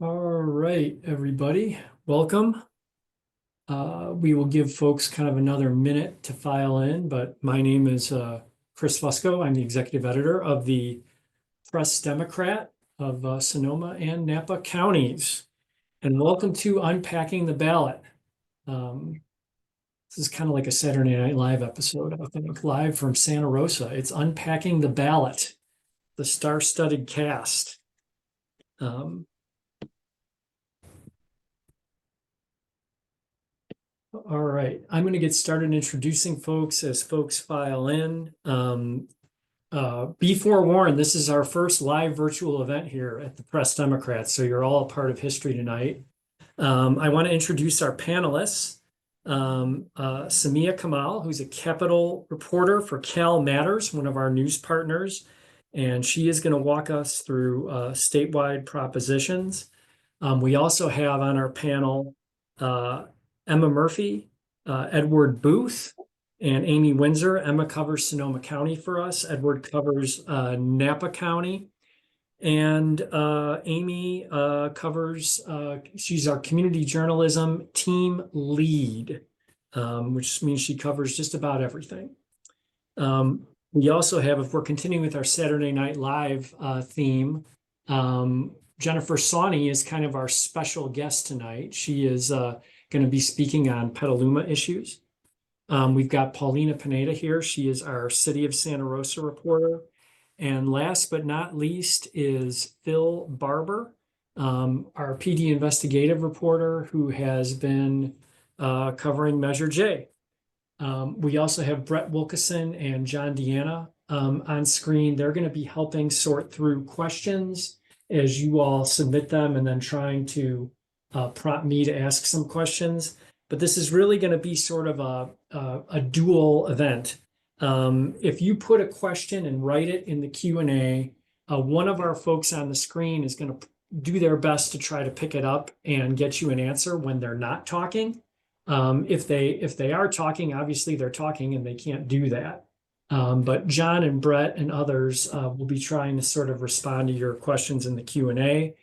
All right, everybody, welcome. We will give folks kind of another minute to file in, but my name is Chris Fusco. I'm the executive editor of the Press Democrat of Sonoma and Napa counties. And welcome to Unpacking the Ballot. Um, this is kind of like a Saturday Night Live episode, I think, live from Santa Rosa. It's Unpacking the Ballot, the star-studded cast. All right, I'm going to get started introducing folks as folks file in. Be forewarned, this is our first live virtual event here at the Press Democrats, so you're all a part of history tonight. I want to introduce our panelists. Samia Kamal, who's a Capitol reporter for CalMatters, one of our news partners, and she is going to walk us through statewide propositions. We also have on our panel Emma Murphy, Edward Booth, and Amy Windsor. Emma covers Sonoma County for us. Edward covers Napa County. And Amy covers, she's our community journalism team lead, which means she covers just about everything. We also have, if we're continuing with our Saturday Night Live theme, Jennifer Sawney is kind of our special guest tonight. She is going to be speaking on Petaluma issues. We've got Paulina Pineda here. She is our City of Santa Rosa reporter. And last but not least is Phil Barber, our PD investigative reporter who has been covering Measure J. We also have Brett Wilkeson and John Deanna on screen. They're going to be helping sort through questions as you all submit them and then trying to prompt me to ask some questions. But this is really going to be sort of a dual event. If you put a question and write it in the Q&A, one of our folks on the screen is going to do their best to try to pick it up and get you an answer when they're not talking. If they are talking, obviously they're talking and they can't do that. But John and Brett and others will be trying to sort of respond to your questions in the Q&A.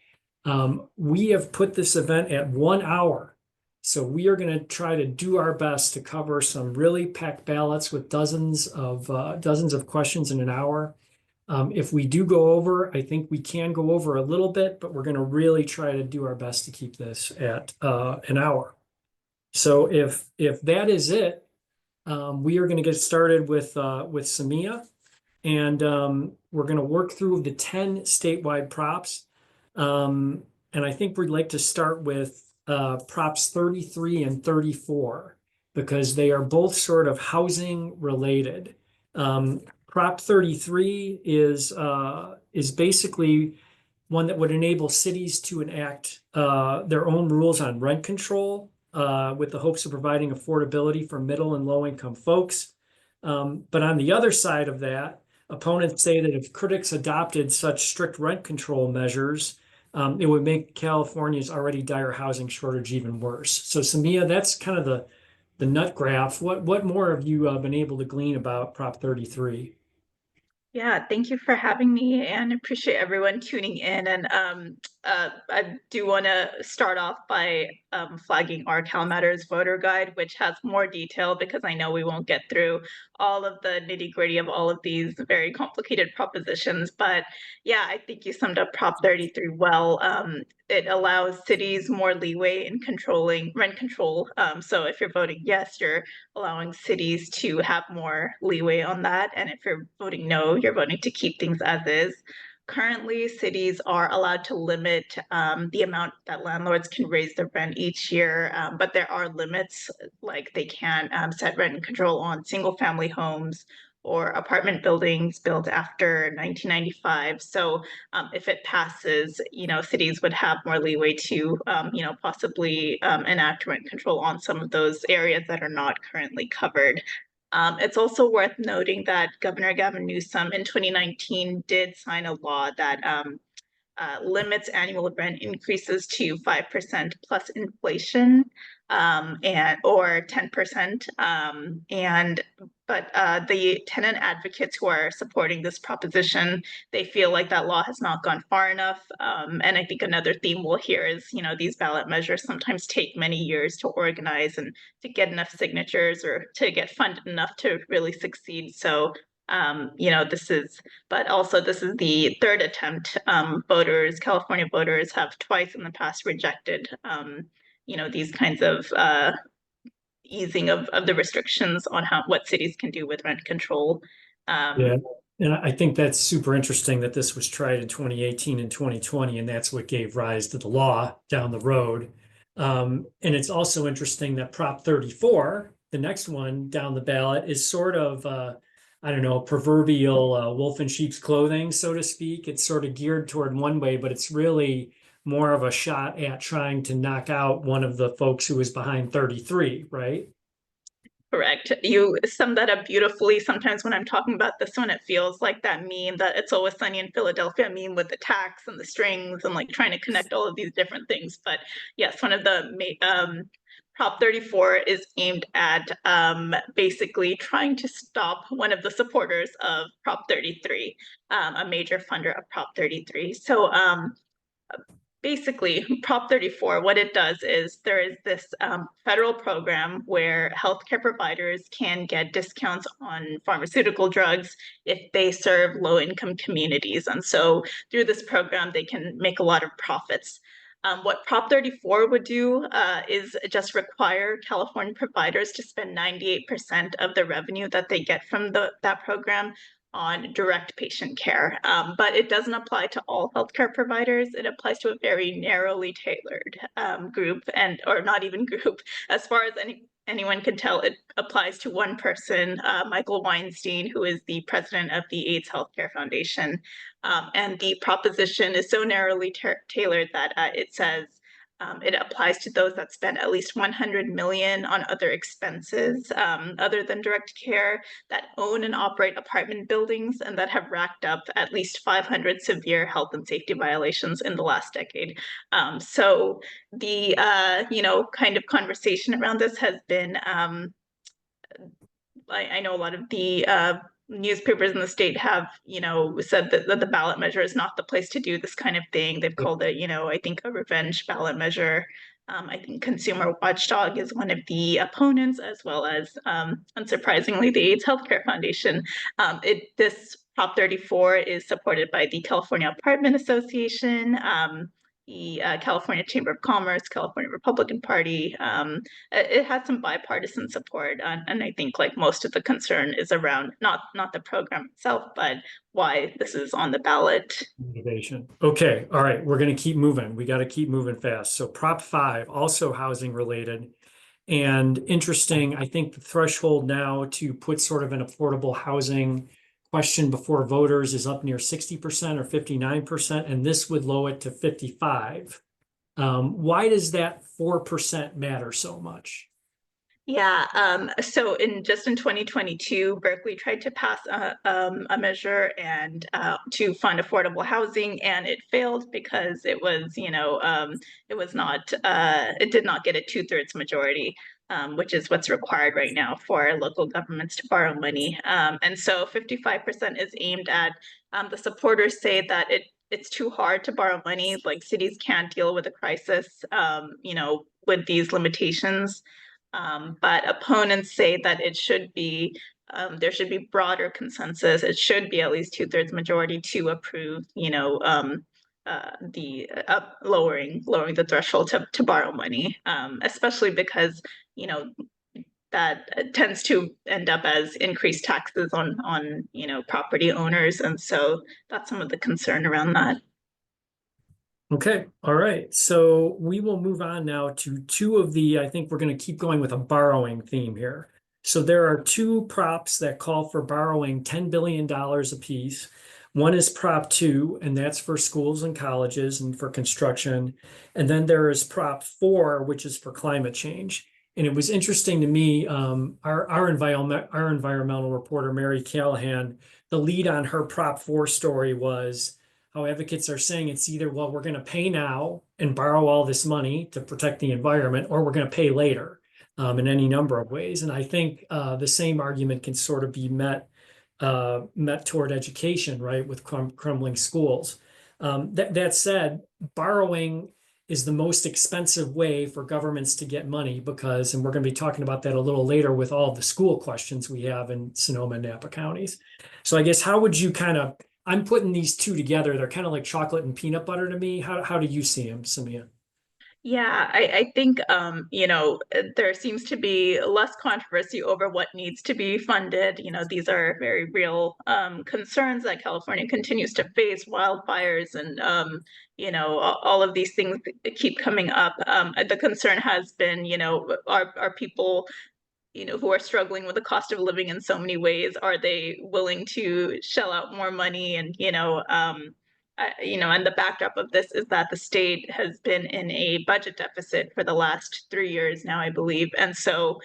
We have put this event at 1 hour. So we are going to try to do our best to cover some really packed ballots with dozens of questions in an hour. If we do go over, I think we can go over a little bit, but we're going to really try to do our best to keep this at an hour. So if that is it, we are going to get started with Samia, and we're going to work through the 10 statewide props. And I think we'd like to start with props 33 and 34 because they are both sort of housing related. Prop 33 is basically one that would enable cities to enact their own rules on rent control with the hopes of providing affordability for middle and low income folks. But on the other side of that, opponents say that if critics adopted such strict rent control measures, it would make California's already dire housing shortage even worse. So Samia, that's kind of the nut graph. What more have you been able to glean about Prop 33? Yeah, thank you for having me and appreciate everyone tuning in. And I do want to start off by flagging our CalMatters voter guide, which has more detail because I know we won't get through all of the nitty-gritty of all of these very complicated propositions. But yeah, I think you summed up Prop 33 well. It allows cities more leeway in controlling rent control. So if you're voting yes, you're allowing cities to have more leeway on that. And if you're voting no, you're voting to keep things as is. Currently, cities are allowed to limit the amount that landlords can raise the rent each year, but there are limits, like they can't set rent control on single family homes or apartment buildings built after 1995. So if it passes, cities would have more leeway to, possibly enact rent control on some of those areas that are not currently covered. It's also worth noting that Governor Gavin Newsom in 2019 did sign a law that limits annual rent increases to 5% plus inflation, or 10%. And but the tenant advocates who are supporting this proposition, they feel like that law has not gone far enough. And I think another theme we'll hear is, these ballot measures sometimes take many years to organize and to get enough signatures or to get funded enough to really succeed. So, but also this is the third attempt. California voters have twice in the past rejected, these kinds of easing of the restrictions on what cities can do with rent control. Yeah, and I think that's super interesting that this was tried in 2018 and 2020, and that's what gave rise to the law down the road. And it's also interesting that Prop 34, the next one down the ballot, is sort of, I don't know, proverbial wolf in sheep's clothing, so to speak. It's sort of geared toward one way, but it's really more of a shot at trying to knock out one of the folks who was behind 33, right? Correct. You summed that up beautifully. Sometimes when I'm talking about this one, it feels like that meme that It's Always Sunny in Philadelphia meme with the tacks and the strings and like trying to connect all of these different things. But yes, one of the Prop 34 is aimed at basically trying to stop one of the supporters of Prop 33, a major funder of Prop 33. So basically, Prop 34, what it does is there is this federal program where healthcare providers can get discounts on pharmaceutical drugs if they serve low-income communities. And so through this program, they can make a lot of profits. What Prop 34 would do is just require California providers to spend 98% of the revenue that they get from that program on direct patient care. But it doesn't apply to all healthcare providers. It applies to a very narrowly tailored group, or not even group. As far as anyone can tell, it applies to one person, Michael Weinstein, who is the president of the AIDS Healthcare Foundation. And the proposition is so narrowly tailored that it says it applies to those that spend at least 100 million on other expenses other than direct care, that own and operate apartment buildings, and that have racked up at least 500 severe health and safety violations in the last decade. So the kind of conversation around this has been, I know a lot of the newspapers in the state have, said that the ballot measure is not the place to do this kind of thing. They've called it, I think, a revenge ballot measure. I think Consumer Watchdog is one of the opponents, as well as, unsurprisingly, the AIDS Healthcare Foundation. This Prop 34 is supported by the California Apartment Association, the California Chamber of Commerce, California Republican Party. It has some bipartisan support, and I think like most of the concern is around not the program itself, but why this is on the ballot. Motivation. Okay, all right, we're going to keep moving. We got to keep moving fast. So Prop 5, also housing related. And interesting, I think the threshold now to put sort of an affordable housing question before voters is up near 60% or 59%, and this would lower it to 55. Why does that 4% matter so much? Yeah, so in 2022, Berkeley tried to pass a measure and to fund affordable housing, and it failed because it was, it was not, it did not get a 2/3 majority, which is what's required right now for local governments to borrow money. And so 55% is aimed at, the supporters say that it's too hard to borrow money, like cities can't deal with a crisis, with these limitations. But opponents say that it should be, there should be broader consensus. It should be at least 2/3 majority to approve, the lowering the threshold to borrow money, especially because, that tends to end up as increased taxes on property owners, and so that's some of the concern around that. Okay, all right. So we will move on now to two of the, I think we're going to keep going with a borrowing theme here. So there are two props that call for borrowing $10 billion apiece. One is Prop 2, and that's for schools and colleges and for construction. And then there is Prop 4, which is for climate change. And it was interesting to me, our environmental reporter, Mary Callahan, the lead on her Prop 4 story was how advocates are saying it's either, well, we're going to pay now and borrow all this money to protect the environment, or we're going to pay later. in any number of ways. And I think the same argument can sort of be met toward education, right, with crumbling schools. That said, borrowing is the most expensive way for governments to get money because, and we're going to be talking about that a little later with all the school questions we have in Sonoma and Napa counties. So I guess how would you kind of, I'm putting these two together. They're kind of like chocolate and peanut butter to me. How do you see them, Samia? Yeah, I think there seems to be less controversy over what needs to be funded. These are very real concerns that California continues to face, wildfires and all of these things keep coming up. The concern has been, are people who are struggling with the cost of living in so many ways, are they willing to shell out more money? And and the backdrop of this is that the state has been in a budget deficit for the last 3 years now, I believe, and so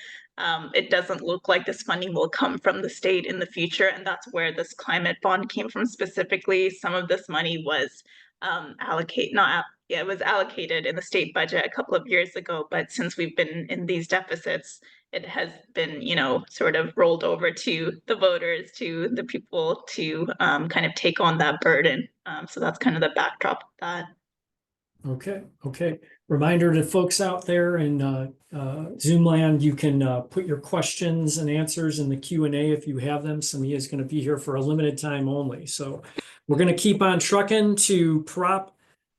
it doesn't look like this funding will come from the state in the future, and that's where this climate bond came from specifically. Some of this money was it was allocated in the state budget a couple of years ago, but since we've been in these deficits, it has been, sort of rolled over to the voters, to the people to kind of take on that burden. So that's kind of the backdrop of that. Okay. Reminder to folks out there in Zoom land, you can put your questions and answers in the Q&A if you have them. Samia is going to be here for a limited time only. So we're going to keep on trucking to Prop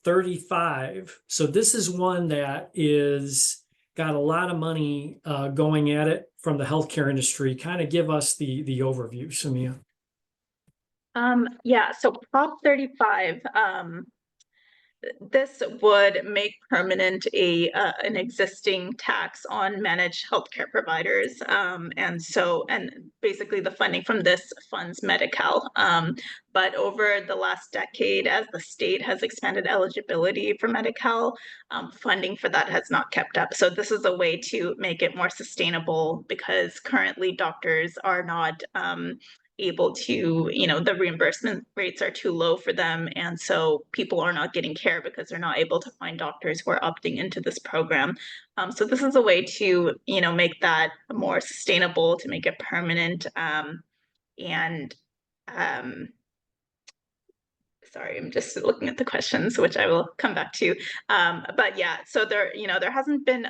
35. So this is one that is got a lot of money going at it from the healthcare industry. Kind of give us the overview, Samia. Yeah, so Prop 35, this would make permanent an existing tax on managed healthcare providers, and basically the funding from this funds Medi-Cal. But over the last decade, as the state has expanded eligibility for Medi-Cal, funding for that has not kept up. So this is a way to make it more sustainable because currently doctors are not able to, the reimbursement rates are too low for them. And so people are not getting care because they're not able to find doctors who are opting into this program. So this is a way to, make that more sustainable, to make it permanent. And sorry, I'm just looking at the questions, which I will come back to. But yeah, so there hasn't been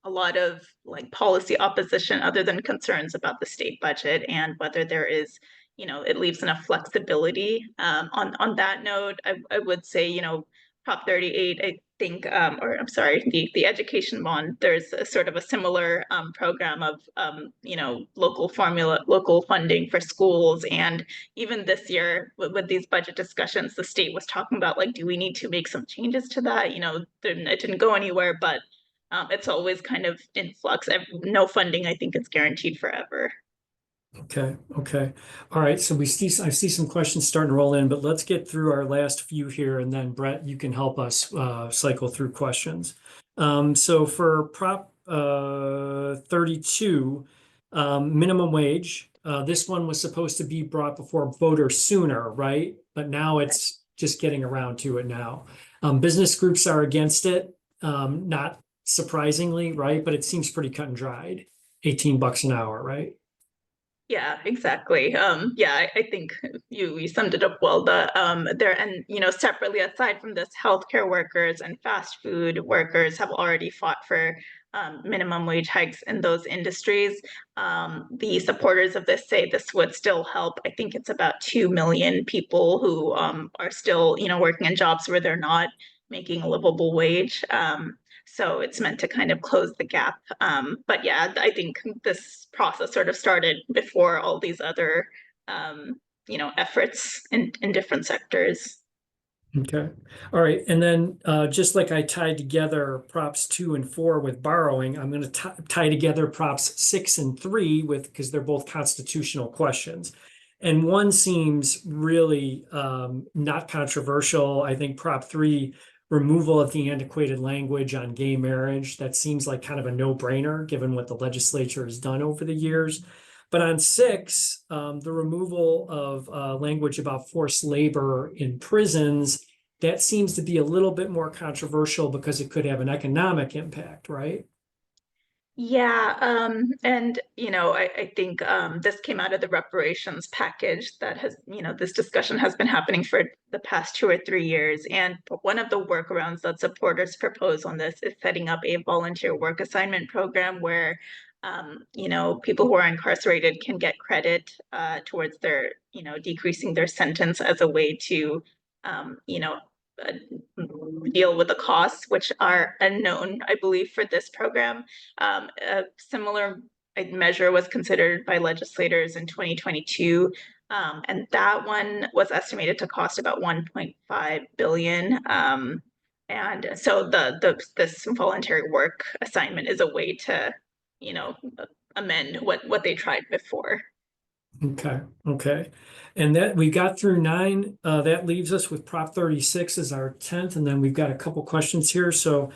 a lot of like policy opposition other than concerns about the state budget and whether there is, it leaves enough flexibility. On that note, I would say, Prop 38, I think, or I'm sorry, the education bond, there's a sort of a similar program of, local funding for schools. And even this year with these budget discussions, the state was talking about like, do we need to make some changes to that? It didn't go anywhere, but it's always kind of in flux. No funding, I think, is guaranteed forever. Okay. All right. So I see some questions starting to roll in, but let's get through our last few here, and then Brett, you can help us cycle through questions. So for Prop 32, minimum wage, this one was supposed to be brought before voters sooner, right? But now it's just getting around to it now. Business groups are against it, not surprisingly, right? But it seems pretty cut and dried. $18 an hour, right? Yeah, exactly. Yeah, I think you summed it up well. Separately, aside from this, healthcare workers and fast food workers have already fought for minimum wage hikes in those industries. The supporters of this say this would still help. I think it's about 2 million people who are still, working in jobs where they're not making a livable wage. So it's meant to kind of close the gap. But yeah, I think this process sort of started before all these other, efforts in different sectors. Okay. All right. And then just like I tied together props 2 and 4 with borrowing, I'm going to tie together props 6 and 3 because they're both constitutional questions. And one seems really not controversial. I think prop 3, removal of the antiquated language on gay marriage, that seems like kind of a no-brainer given what the legislature has done over the years. But on 6, the removal of language about forced labor in prisons, that seems to be a little bit more controversial because it could have an economic impact, right? Yeah, and I think this came out of the reparations package that has, this discussion has been happening for the past 2 or 3 years. And one of the workarounds that supporters propose on this is setting up a volunteer work assignment program where, people who are incarcerated can get credit towards their, decreasing their sentence as a way to, uh, deal with the costs, which are unknown, I believe, for this program. A similar measure was considered by legislators in 2022, and that one was estimated to cost about 1.5 billion. And so this voluntary work assignment is a way to, you know, amend what they tried before. Okay, okay. And that we got through nine. That leaves us with Prop 36 as our 10th, and then we've got a couple questions here. So,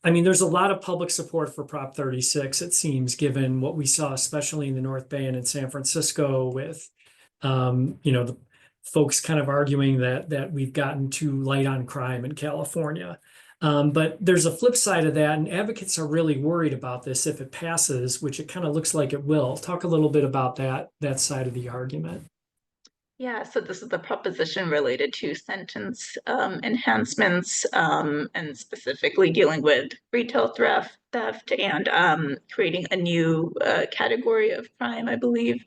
I mean, there's a lot of public support for Prop 36, it seems, given what we saw, especially in the North Bay and in San Francisco, with the folks kind of arguing that we've gotten too light on crime in California. But there's a flip side of that, and advocates are really worried about this if it passes, which it kind of looks like it will. Talk a little bit about that side of the argument. Yeah, so this is the proposition related to sentence enhancements, and specifically dealing with retail theft, and creating a new category of crime, I believe.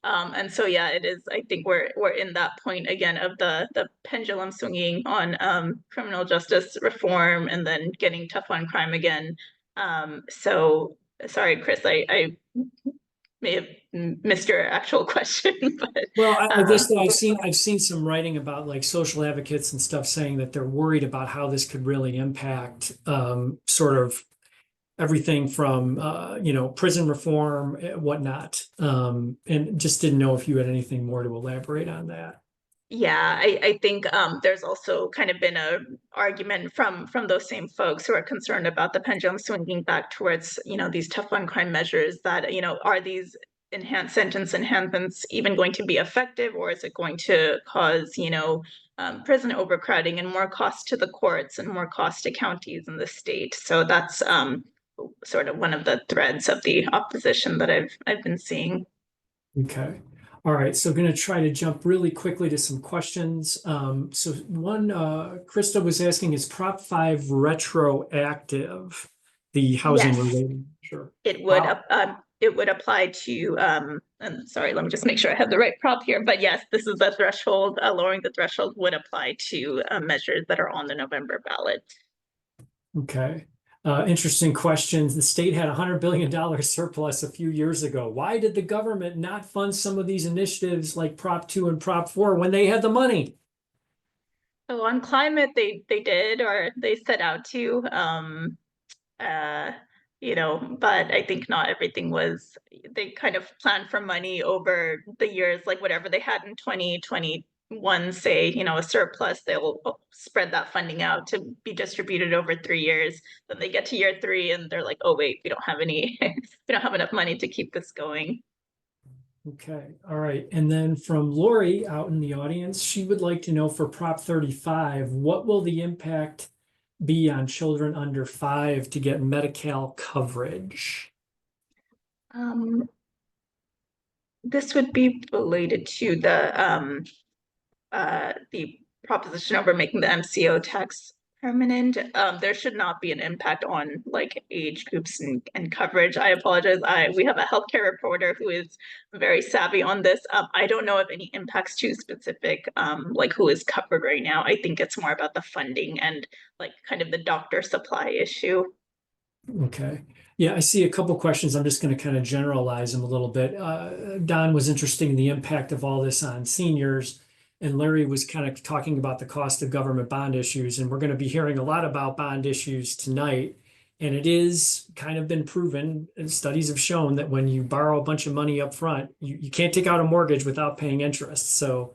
And so yeah, it is. I think we're in that point again of the pendulum swinging on criminal justice reform and then getting tough on crime again. So sorry, Chris, I may have missed your actual question, but Well, I guess that I've seen some writing about like social advocates and stuff saying that they're worried about how this could really impact sort of everything from prison reform, whatnot. And just didn't know if you had anything more to elaborate on that. yeah, I think there's also kind of been a argument from those same folks who are concerned about the pendulum swinging back towards, these tough on crime measures that, are these enhanced sentence enhancements even going to be effective, or is it going to cause, prison overcrowding and more cost to the courts and more cost to counties in the state? So that's sort of one of the threads of the opposition that I've been seeing. Okay. All right. So going to try to jump really quickly to some questions. So one, Krista was asking, is Prop 5 retroactive? The housing Yes. related? Sure. It would Wow. it would apply to and sorry, let me just make sure I have the right prop here. But yes, this is the threshold. Lowering the threshold would apply to measures that are on the November ballot. Okay. Interesting questions. The state had $100 billion surplus a few years ago. Why did the government not fund some of these initiatives like Prop 2 and Prop 4 when they had the money? So on climate, they did, or they set out to. Uh, but I think not everything was, they kind of planned for money over the years, like whatever they had in 2021, say, a surplus, they'll spread that funding out to be distributed over 3 years. Then they get to year three and they're like, oh, wait, we don't have any, we don't have enough money to keep this going. Okay, all right. And then from Lori out in the audience, she would like to know for Prop 35, what will the impact be on children under 5 to get Medi-Cal coverage? This would be related to the proposition over making the MCO tax permanent. There should not be an impact on like age groups and coverage. I apologize. We have a healthcare reporter who is very savvy on this. I don't know of any impacts too specific, like who is covered right now. I think it's more about the funding and like kind of the doctor supply issue. Okay. Yeah, I see a couple questions. I'm just going to kind of generalize them a little bit. Don was interested in the impact of all this on seniors, and Larry was kind of talking about the cost of government bond issues. And we're going to be hearing a lot about bond issues tonight. And it is kind of been proven, and studies have shown that when you borrow a bunch of money up front, you can't take out a mortgage without paying interest. So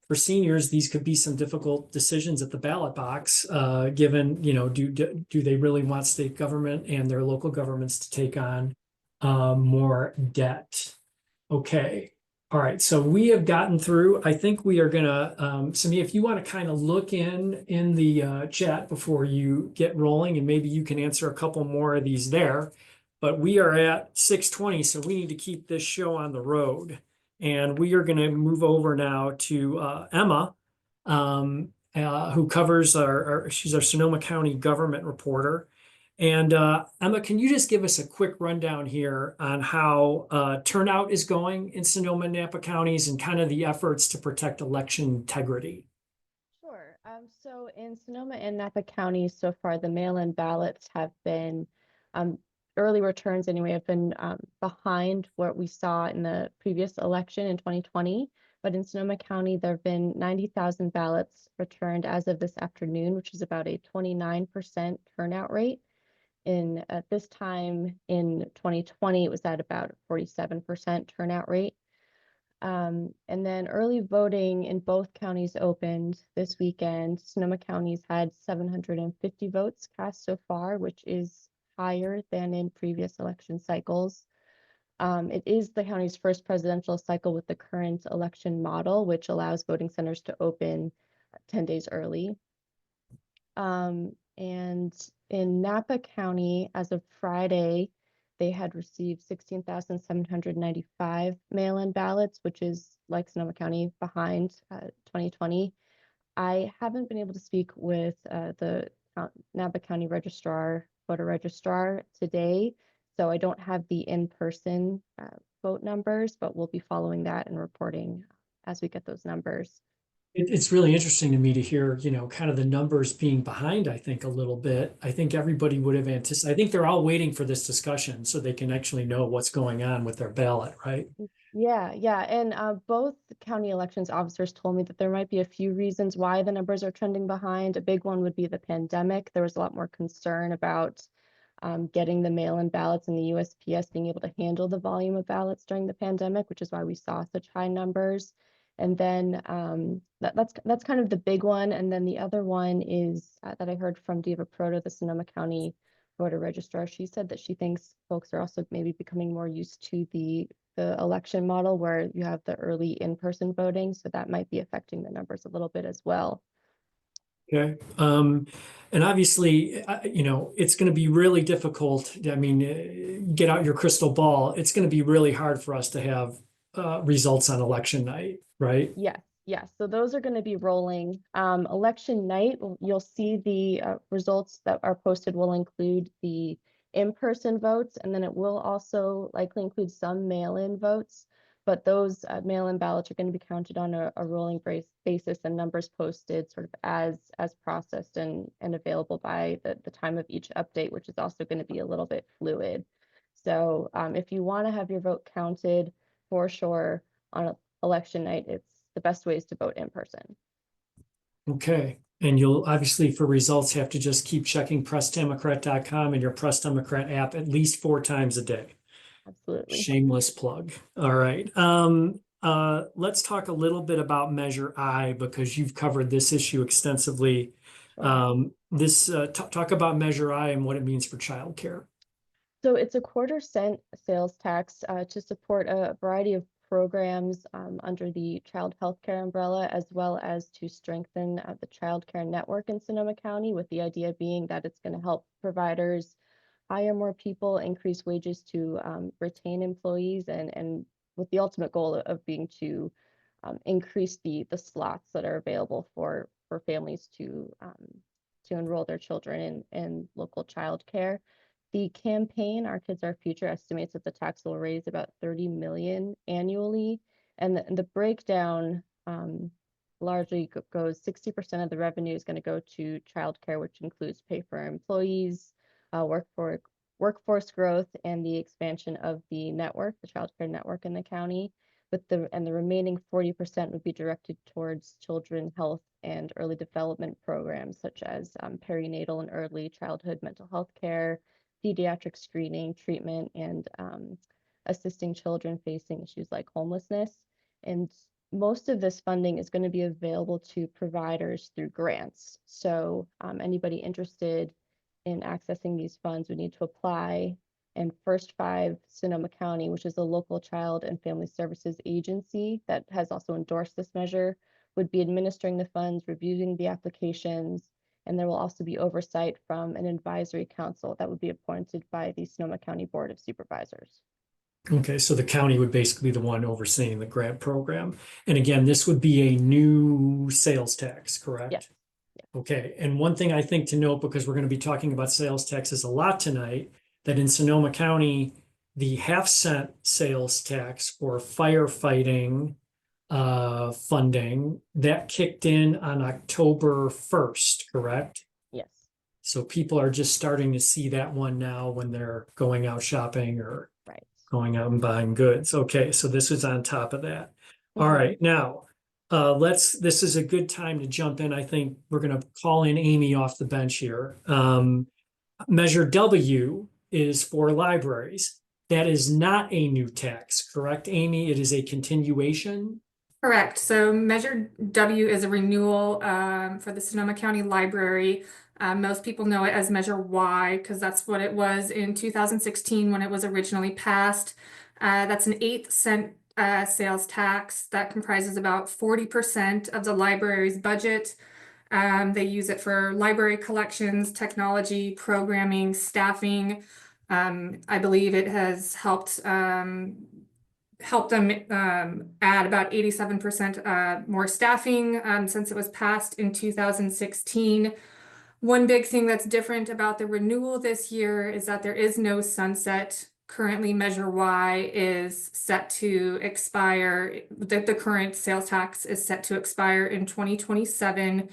for seniors, these could be some difficult decisions at the ballot box, given, do they really want state government and their local governments to take on more debt? Okay. All right. So we have gotten through. I think we are gonna, Samia, if you want to kind of look in the chat before you get rolling, and maybe you can answer a couple more of these there. but we are at 6:20, so we need to keep this show on the road. And we are going to move over now to Emma, who covers she's our Sonoma County government reporter. And Emma, can you just give us a quick rundown here on how turnout is going in Sonoma and Napa counties and kind of the efforts to protect election integrity? Sure. So in Sonoma and Napa counties so far, the mail-in ballots have been, early returns anyway, have been behind what we saw in the previous election in 2020. But in Sonoma County, there have been 90,000 ballots returned as of this afternoon, which is about a 29% turnout rate. At this time in 2020, it was at about a 47% turnout rate. And then early voting in both counties opened this weekend. Sonoma County's had 750 votes cast so far, which is higher than in previous election cycles. It is the county's first presidential cycle with the current election model, which allows voting centers to open 10 days early. And in Napa County, as of Friday, they had received 16,795 mail-in ballots, which is, like Sonoma County, behind 2020. I haven't been able to speak with the Napa County voter registrar today, so I don't have the in-person vote numbers, but we'll be following that and reporting as we get those numbers. It's really interesting to me to hear, kind of the numbers being behind, I think, a little bit. I think everybody would have anticipated. I think they're all waiting for this discussion so they can actually know what's going on with their ballot, right? Yeah. And both county elections officers told me that there might be a few reasons why the numbers are trending behind. A big one would be the pandemic. There was a lot more concern about getting the mail-in ballots and the USPS being able to handle the volume of ballots during the pandemic, which is why we saw such high numbers. And then that's kind of the big one. And then the other one is that I heard from Diva Proto, the Sonoma County voter registrar. She said that she thinks folks are also maybe becoming more used to the election model where you have the early in-person voting. So that might be affecting the numbers a little bit as well. Okay. And obviously, it's going to be really difficult. I mean, get out your crystal ball. It's going to be really hard for us to have results on election night, right? Yes. So those are going to be rolling. Election night, you'll see the results that are posted will include the in-person votes, and then it will also likely include some mail-in votes. But those mail-in ballots are going to be counted on a rolling basis and numbers posted sort of as processed and available by the time of each update, which is also going to be a little bit fluid. So if you want to have your vote counted for sure on election night, the best way is to vote in person. Okay. And you'll obviously, for results, have to just keep checking pressdemocrat.com and your Press Democrat app at least 4 times a day. Absolutely. Shameless plug. All right. Let's talk a little bit about Measure I because you've covered this issue extensively. Sure. Talk about Measure I and what it means for childcare. So it's a quarter-cent sales tax to support a variety of programs under the child health care umbrella, as well as to strengthen the child care network in Sonoma County, with the idea being that it's going to help providers hire more people, increase wages to retain employees, and with the ultimate goal of being to increase the slots that are available for families to enroll their children in local child care. The campaign, Our Kids, Our Future, estimates that the tax will raise about 30 million annually, and the breakdown largely goes 60% of the revenue is going to go to childcare, which includes pay for employees, workforce growth, and the expansion of the network, the childcare network in the county. The remaining 40% would be directed towards children health and early development programs, such as perinatal and early childhood mental health care, pediatric screening, treatment, and assisting children facing issues like homelessness. And most of this funding is going to be available to providers through grants. So anybody interested in accessing these funds would need to apply. And First Five Sonoma County, which is a local child and family services agency that has also endorsed this measure, would be administering the funds, reviewing the applications, And there will also be oversight from an advisory council that would be appointed by the Sonoma County Board of Supervisors. Okay, so the county would basically be the one overseeing the grant program. And again, this would be a new sales tax, correct? Yes. Okay, and one thing I think to note, because we're going to be talking about sales taxes a lot tonight, that in Sonoma County, the half-cent sales tax for firefighting funding, that kicked in on October 1st, correct? Yes. So people are just starting to see that one now when they're going out shopping or Right. going out and buying goods. Okay, so this is on top of that. All Mhm. right, now this is a good time to jump in. I think we're gonna call in Amy off the bench here. Measure W is for libraries. That is not a new tax, correct, Amy? It is a continuation. Correct. So Measure W is a renewal for the Sonoma County Library. Most people know it as Measure Y because that's what it was in 2016 when it was originally passed. That's an 8-cent sales tax that comprises about 40% of the library's budget. They use it for library collections, technology, programming, staffing. I believe it has helped them add about 87% more staffing since it was passed in 2016. One big thing that's different about the renewal this year is that there is no sunset. Currently, Measure Y is set to expire, the current sales tax is set to expire in 2027.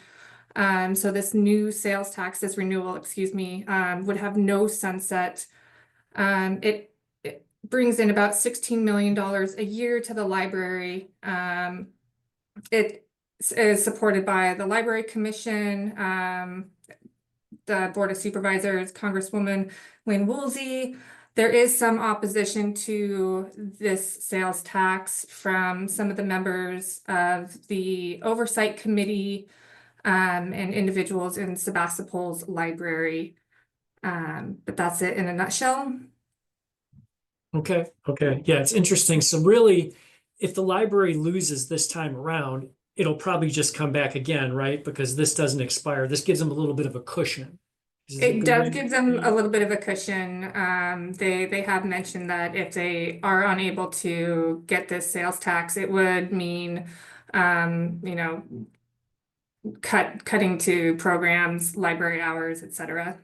So this new sales tax, this renewal, excuse me, would have no sunset. It brings in about $16 million a year to the library. It is supported by the Library Commission, the Board of Supervisors, Congresswoman Lynn Woolsey. There is some opposition to this sales tax from some of the members of the Oversight Committee and individuals in Sebastopol's library. But that's it in a nutshell. Okay, yeah, it's interesting. So really, if the library loses this time around, it'll probably just come back again, right? Because this doesn't expire. This gives them a little bit of a cushion. It does give them a little bit of a cushion. They have mentioned that if they are unable to get this sales tax, it would mean, cutting to programs, library hours, etc.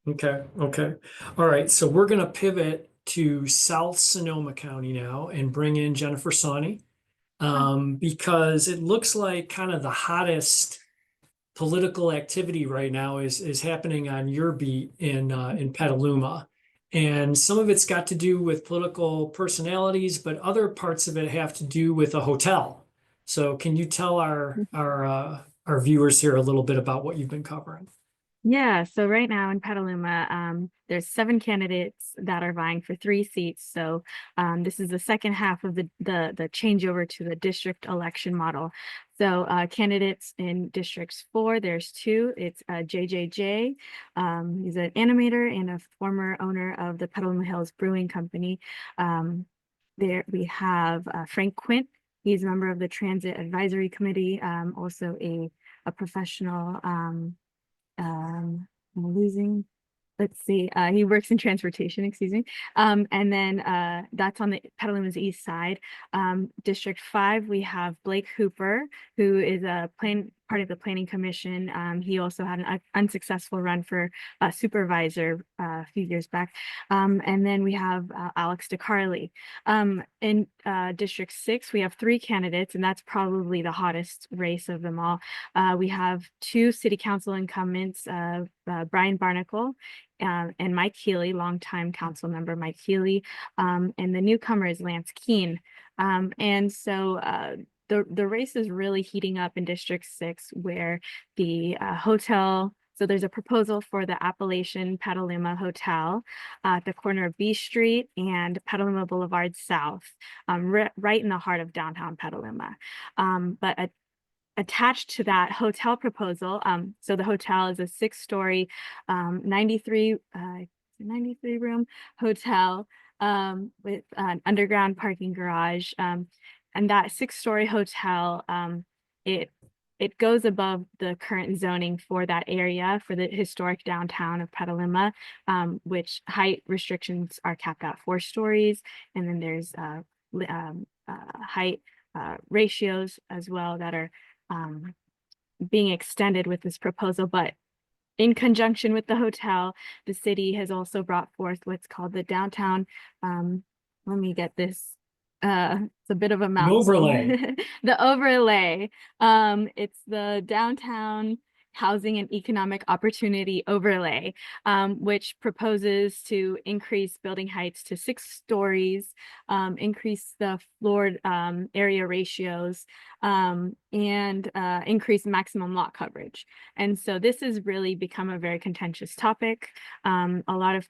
Okay. All right. So we're going to pivot to South Sonoma County now and bring in Jennifer Sawney, because it looks like kind of the hottest political activity right now is happening on your beat in Petaluma. And some of it's got to do with political personalities, but other parts of it have to do with a hotel. So can you tell our viewers here a little bit about what you've been covering? Yeah, so right now in Petaluma, there's 7 candidates that are vying for 3 seats. So this is the second half of the changeover to the district election model. So candidates in districts 4, there's 2. It's JJJ. He's an animator and a former owner of the Petaluma Hills Brewing Company. There we have Frank Quint. He's a member of the Transit Advisory Committee, also a professional. I'm losing, let's see, he works in transportation, excuse me. And then that's on the Petaluma's east side. District 5, we have Blake Hooper, who is a part of the Planning Commission. He also had an unsuccessful run for supervisor a few years back. And then we have Alex DeCarly. In District 6, we have 3 candidates, and that's probably the hottest race of them all. We have 2 city council incumbents, Brian Barnacle and Mike Healy, longtime council member Mike Healy, and the newcomer is Lance Keene. And so the race is really heating up in District 6, where the hotel, so there's a proposal for the Appalachian Petaluma Hotel at the corner of B Street and Petaluma Boulevard South, right in the heart of downtown Petaluma. But attached to that hotel proposal, so the hotel is a 6-story, 93 room hotel with an underground parking garage. And that 6-story hotel, it it goes above the current zoning for that area for the historic downtown of Petaluma, which height restrictions are capped at 4 stories, and then there's height ratios as well that are being extended with this proposal. But in conjunction with the hotel, the city has also brought forth what's called the downtown. Let me get this. It's a bit of a mouthful. overlay. The overlay. It's the downtown housing and economic opportunity overlay, which proposes to increase building heights to 6 stories, increase the floored area ratios, and increase maximum lot coverage. And so this has really become a very contentious topic. A lot of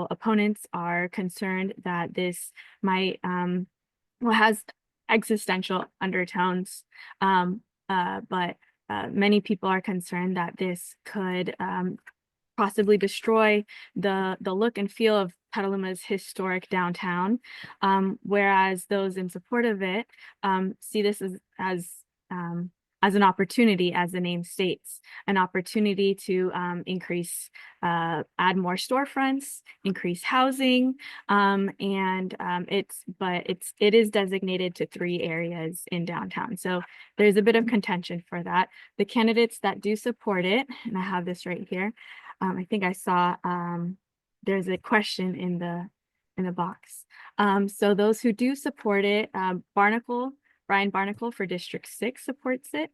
opponents are concerned that this might, has existential undertones, but many people are concerned that this could possibly destroy the look and feel of Petaluma's historic downtown, whereas those in support of it see this as an opportunity, as the name states, an opportunity to increase, add more storefronts, increase housing, and it is designated to 3 areas in downtown. So there's a bit of contention for that. The candidates that do support it, and I have this right here. I think I saw there's a question in the box. So those who do support it, Brian Barnacle for District 6 supports it.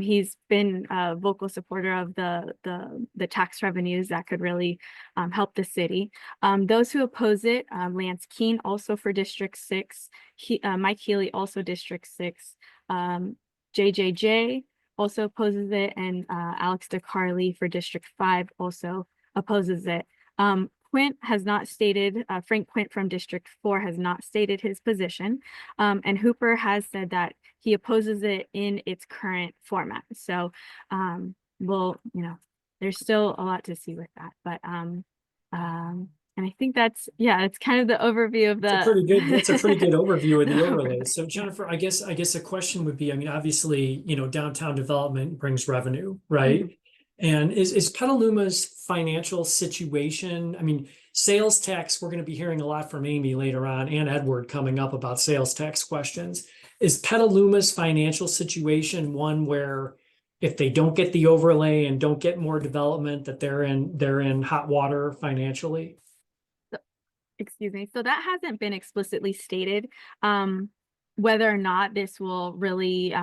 He's been a vocal supporter of the tax revenues that could really help the city. Those who oppose it, Lance Keene also for District 6, Mike Healy also District 6, JJJ also opposes it, and Alex DeCarly for District 5 also opposes it. Quint has not stated, Frank Quint from District 4 has not stated his position, and Hooper has said that he opposes it in its current format. So there's still a lot to see with that, but and I think that's kind of the overview of That's a pretty good overview of the overlay. So Jennifer, I guess a question would be, I mean, obviously, downtown development brings revenue, right? Mm-hmm. And is Petaluma's financial situation, I mean, sales tax, we're going to be hearing a lot from Amy later on, and Edward coming up about sales tax questions. Is Petaluma's financial situation one where if they don't get the overlay and don't get more development, that they're in hot water financially? Excuse me. So that hasn't been explicitly stated, whether or not this will really,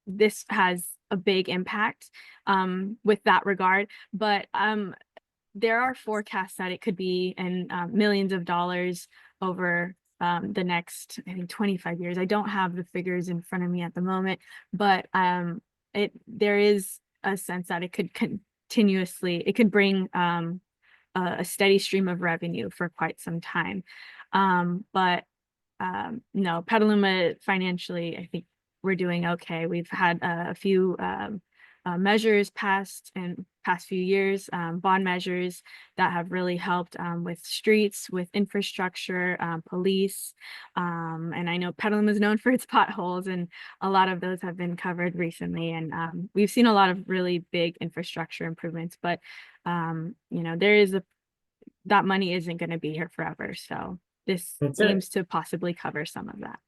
this has a big impact with that regard. But there are forecasts that it could be in millions of dollars over the next, I think, 25 years. I don't have the figures in front of me at the moment, but there is a sense that it could it could bring a steady stream of revenue for quite some time. But no, Petaluma financially, I think we're doing okay. We've had a few measures passed in past few years, bond measures that have really helped with streets, with infrastructure, police. And I know Petaluma is known for its potholes, and a lot of those have been covered recently. And we've seen a lot of really big infrastructure improvements, but that money isn't going to be here forever. So this seems to possibly cover some of that.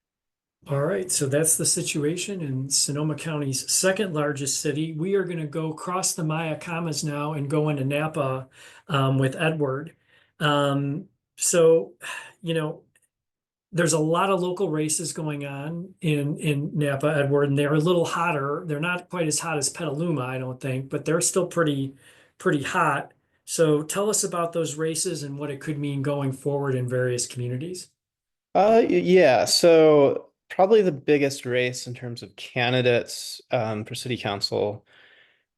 All right, so that's the situation in Sonoma County's second largest city. We are going to go cross the Mayacamas now and go into Napa with Edward. So, there's a lot of local races going on in Napa, Edward, and they're a little hotter. They're not quite as hot as Petaluma, I don't think, but they're still pretty hot. So tell us about those races and what it could mean going forward in various communities. Yeah, so probably the biggest race in terms of candidates for city council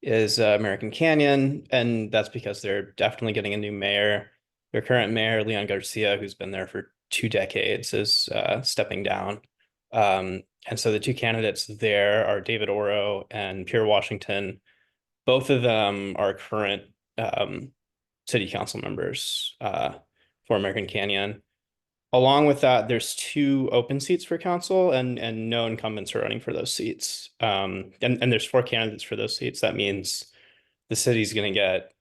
is American Canyon, and that's because they're definitely getting a new mayor. Their current mayor, Leon Garcia, who's been there for 2 decades, is stepping down. And so the 2 candidates there are David Oro and Pierre Washington. Both of them are current city council members for American Canyon. Along with that, there's 2 open seats for council, and no incumbents are running for those seats. And there's 4 candidates for those seats. That means the city's going to get,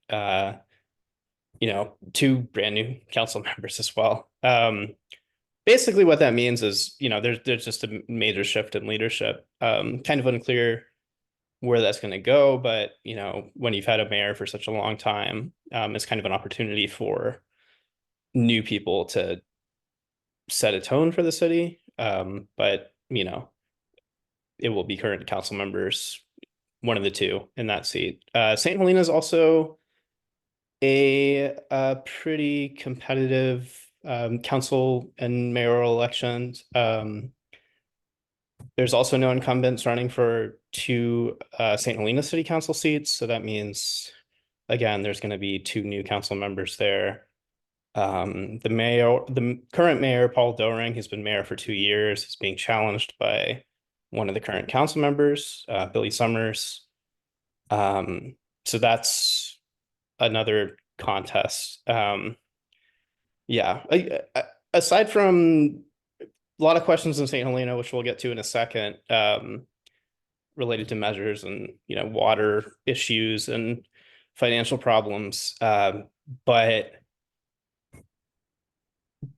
2 brand new council members as well. Basically, what that means is, there's just a major shift in leadership. Kind of unclear where that's going to go, but when you've had a mayor for such a long time, it's kind of an opportunity for new people to set a tone for the city. But it will be current council members, one of the 2 in that seat. St. Helena is also a pretty competitive council and mayoral elections. There's also no incumbents running for 2 St. Helena City Council seats. So that means, again, there's going to be 2 new council members there. The current mayor, Paul Doering, who's been mayor for 2 years, is being challenged by one of the current council members, Billy Summers. So that's another contest. Yeah, aside from a lot of questions in St. Helena, which we'll get to in a second, related to measures and water issues and financial problems, but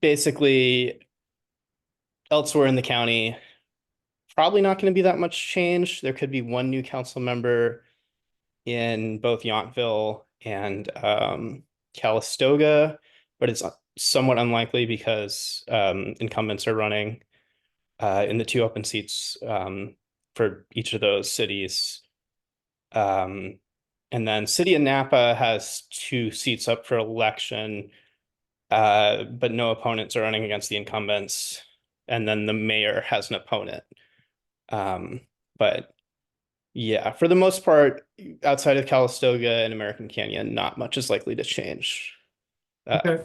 basically elsewhere in the county, probably not going to be that much change. There could be 1 new council member in both Yountville and Calistoga, but it's somewhat unlikely because incumbents are running in the 2 open seats for each of those cities. And then City of Napa has 2 seats up for election, but no opponents are running against the incumbents. And then the mayor has an opponent. But yeah, for the most part, outside of Calistoga and American Canyon, not much is likely to change. Okay.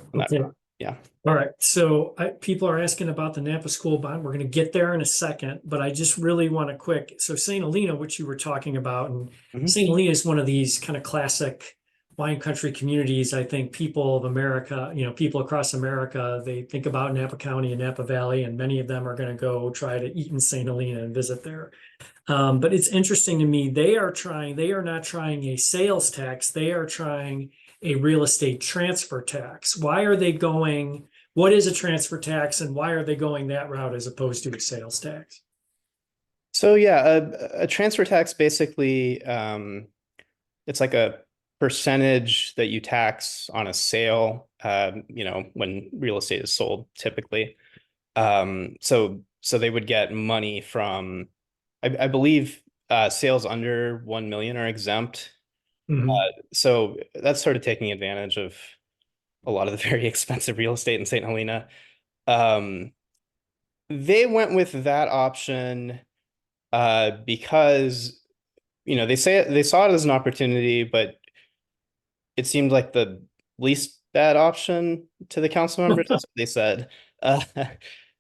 Yeah. All right. So people are asking about the Napa school bond. We're going to get there in a second, but I just really want to so St. Helena, which you were talking about, and St. Helena is one of these kind of classic wine country communities. I think people of America, people across America, they think about Napa County and Napa Valley, and many of them are going to go try to eat in St. Helena and visit there. But it's interesting to me, they are not trying a sales tax, they are trying a real estate transfer tax. Why are they going, what is a transfer tax, and why are they going that route as opposed to a sales tax? So yeah, a transfer tax basically, it's like a percentage that you tax on a sale, when real estate is sold typically. So they would get money from, I believe, sales under 1 million are exempt. So that's sort of taking advantage of a lot of the very expensive real estate in St. Helena. They went with that option because they saw it as an opportunity, but it seemed like the least bad option to the council members. That's what they said,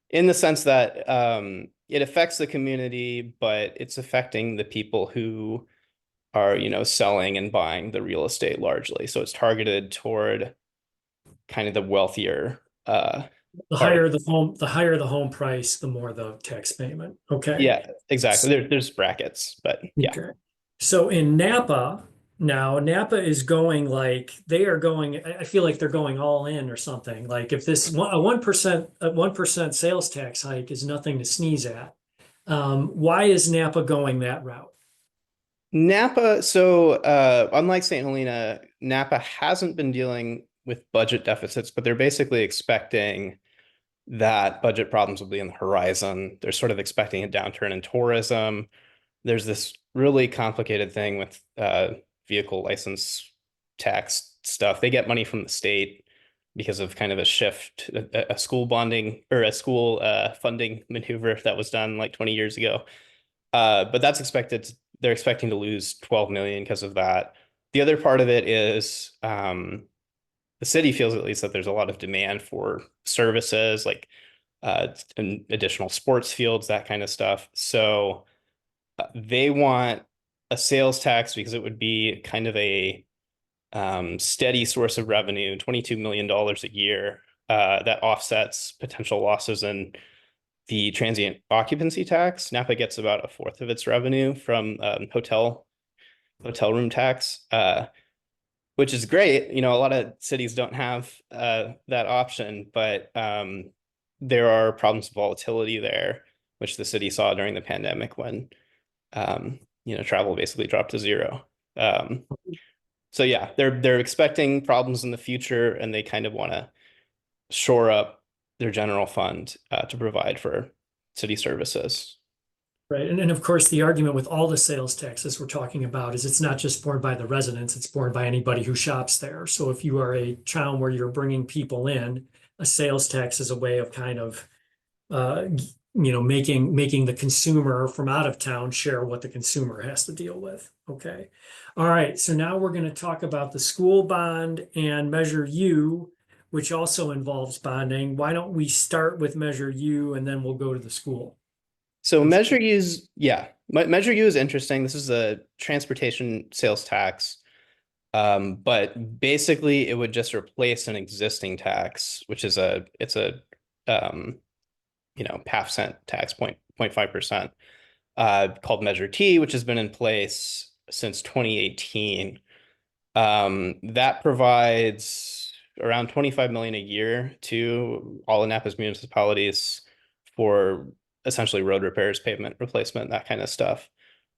in the sense that it affects the community, but it's affecting the people who are selling and buying the real estate largely. So it's targeted toward kind of the wealthier. The higher the home price, the more the tax payment. Okay. Yeah, exactly. There's brackets, but yeah. Okay. So in Napa now, Napa is going I feel like they're going all in or something. Like if this a 1% sales tax hike is nothing to sneeze at. Why is Napa going that route? Napa, so unlike St. Helena, Napa hasn't been dealing with budget deficits, but they're basically expecting that budget problems will be on the horizon. They're sort of expecting a downturn in tourism. There's this really complicated thing with vehicle license tax stuff. They get money from the state because of kind of a shift, a school bonding or a school funding maneuver that was done like 20 years ago. But that's expected. They're expecting to lose 12 million because of that. The other part of it is the city feels at least that there's a lot of demand for services like additional sports fields, that kind of stuff. So they want a sales tax because it would be kind of a steady source of revenue, $22 million a year. that offsets potential losses in the transient occupancy tax. Napa gets about a fourth of its revenue from hotel room tax, which is great. You know, a lot of cities don't have that option, but there are problems of volatility there, which the city saw during the pandemic when travel basically dropped to zero. So yeah, they're expecting problems in the future, and they kind of want to shore up their general fund to provide for city services. Right. And of course, the argument with all the sales taxes we're talking about is it's not just borne by the residents, it's borne by anybody who shops there. So if you are a town where you're bringing people in, a sales tax is a way of kind of making the consumer from out of town share what the consumer has to deal with. Okay. All right. So now we're going to talk about the school bond and Measure U, which also involves bonding. Why don't we start with Measure U and then we'll go to the school? So Measure U is, Measure U is interesting. This is a transportation sales tax. But basically it would just replace an existing tax, which is it's a half cent tax, 0.5%, called Measure T, which has been in place since 2018. That provides around 25 million a year to all of Napa's municipalities for essentially road repairs, pavement replacement, that kind of stuff.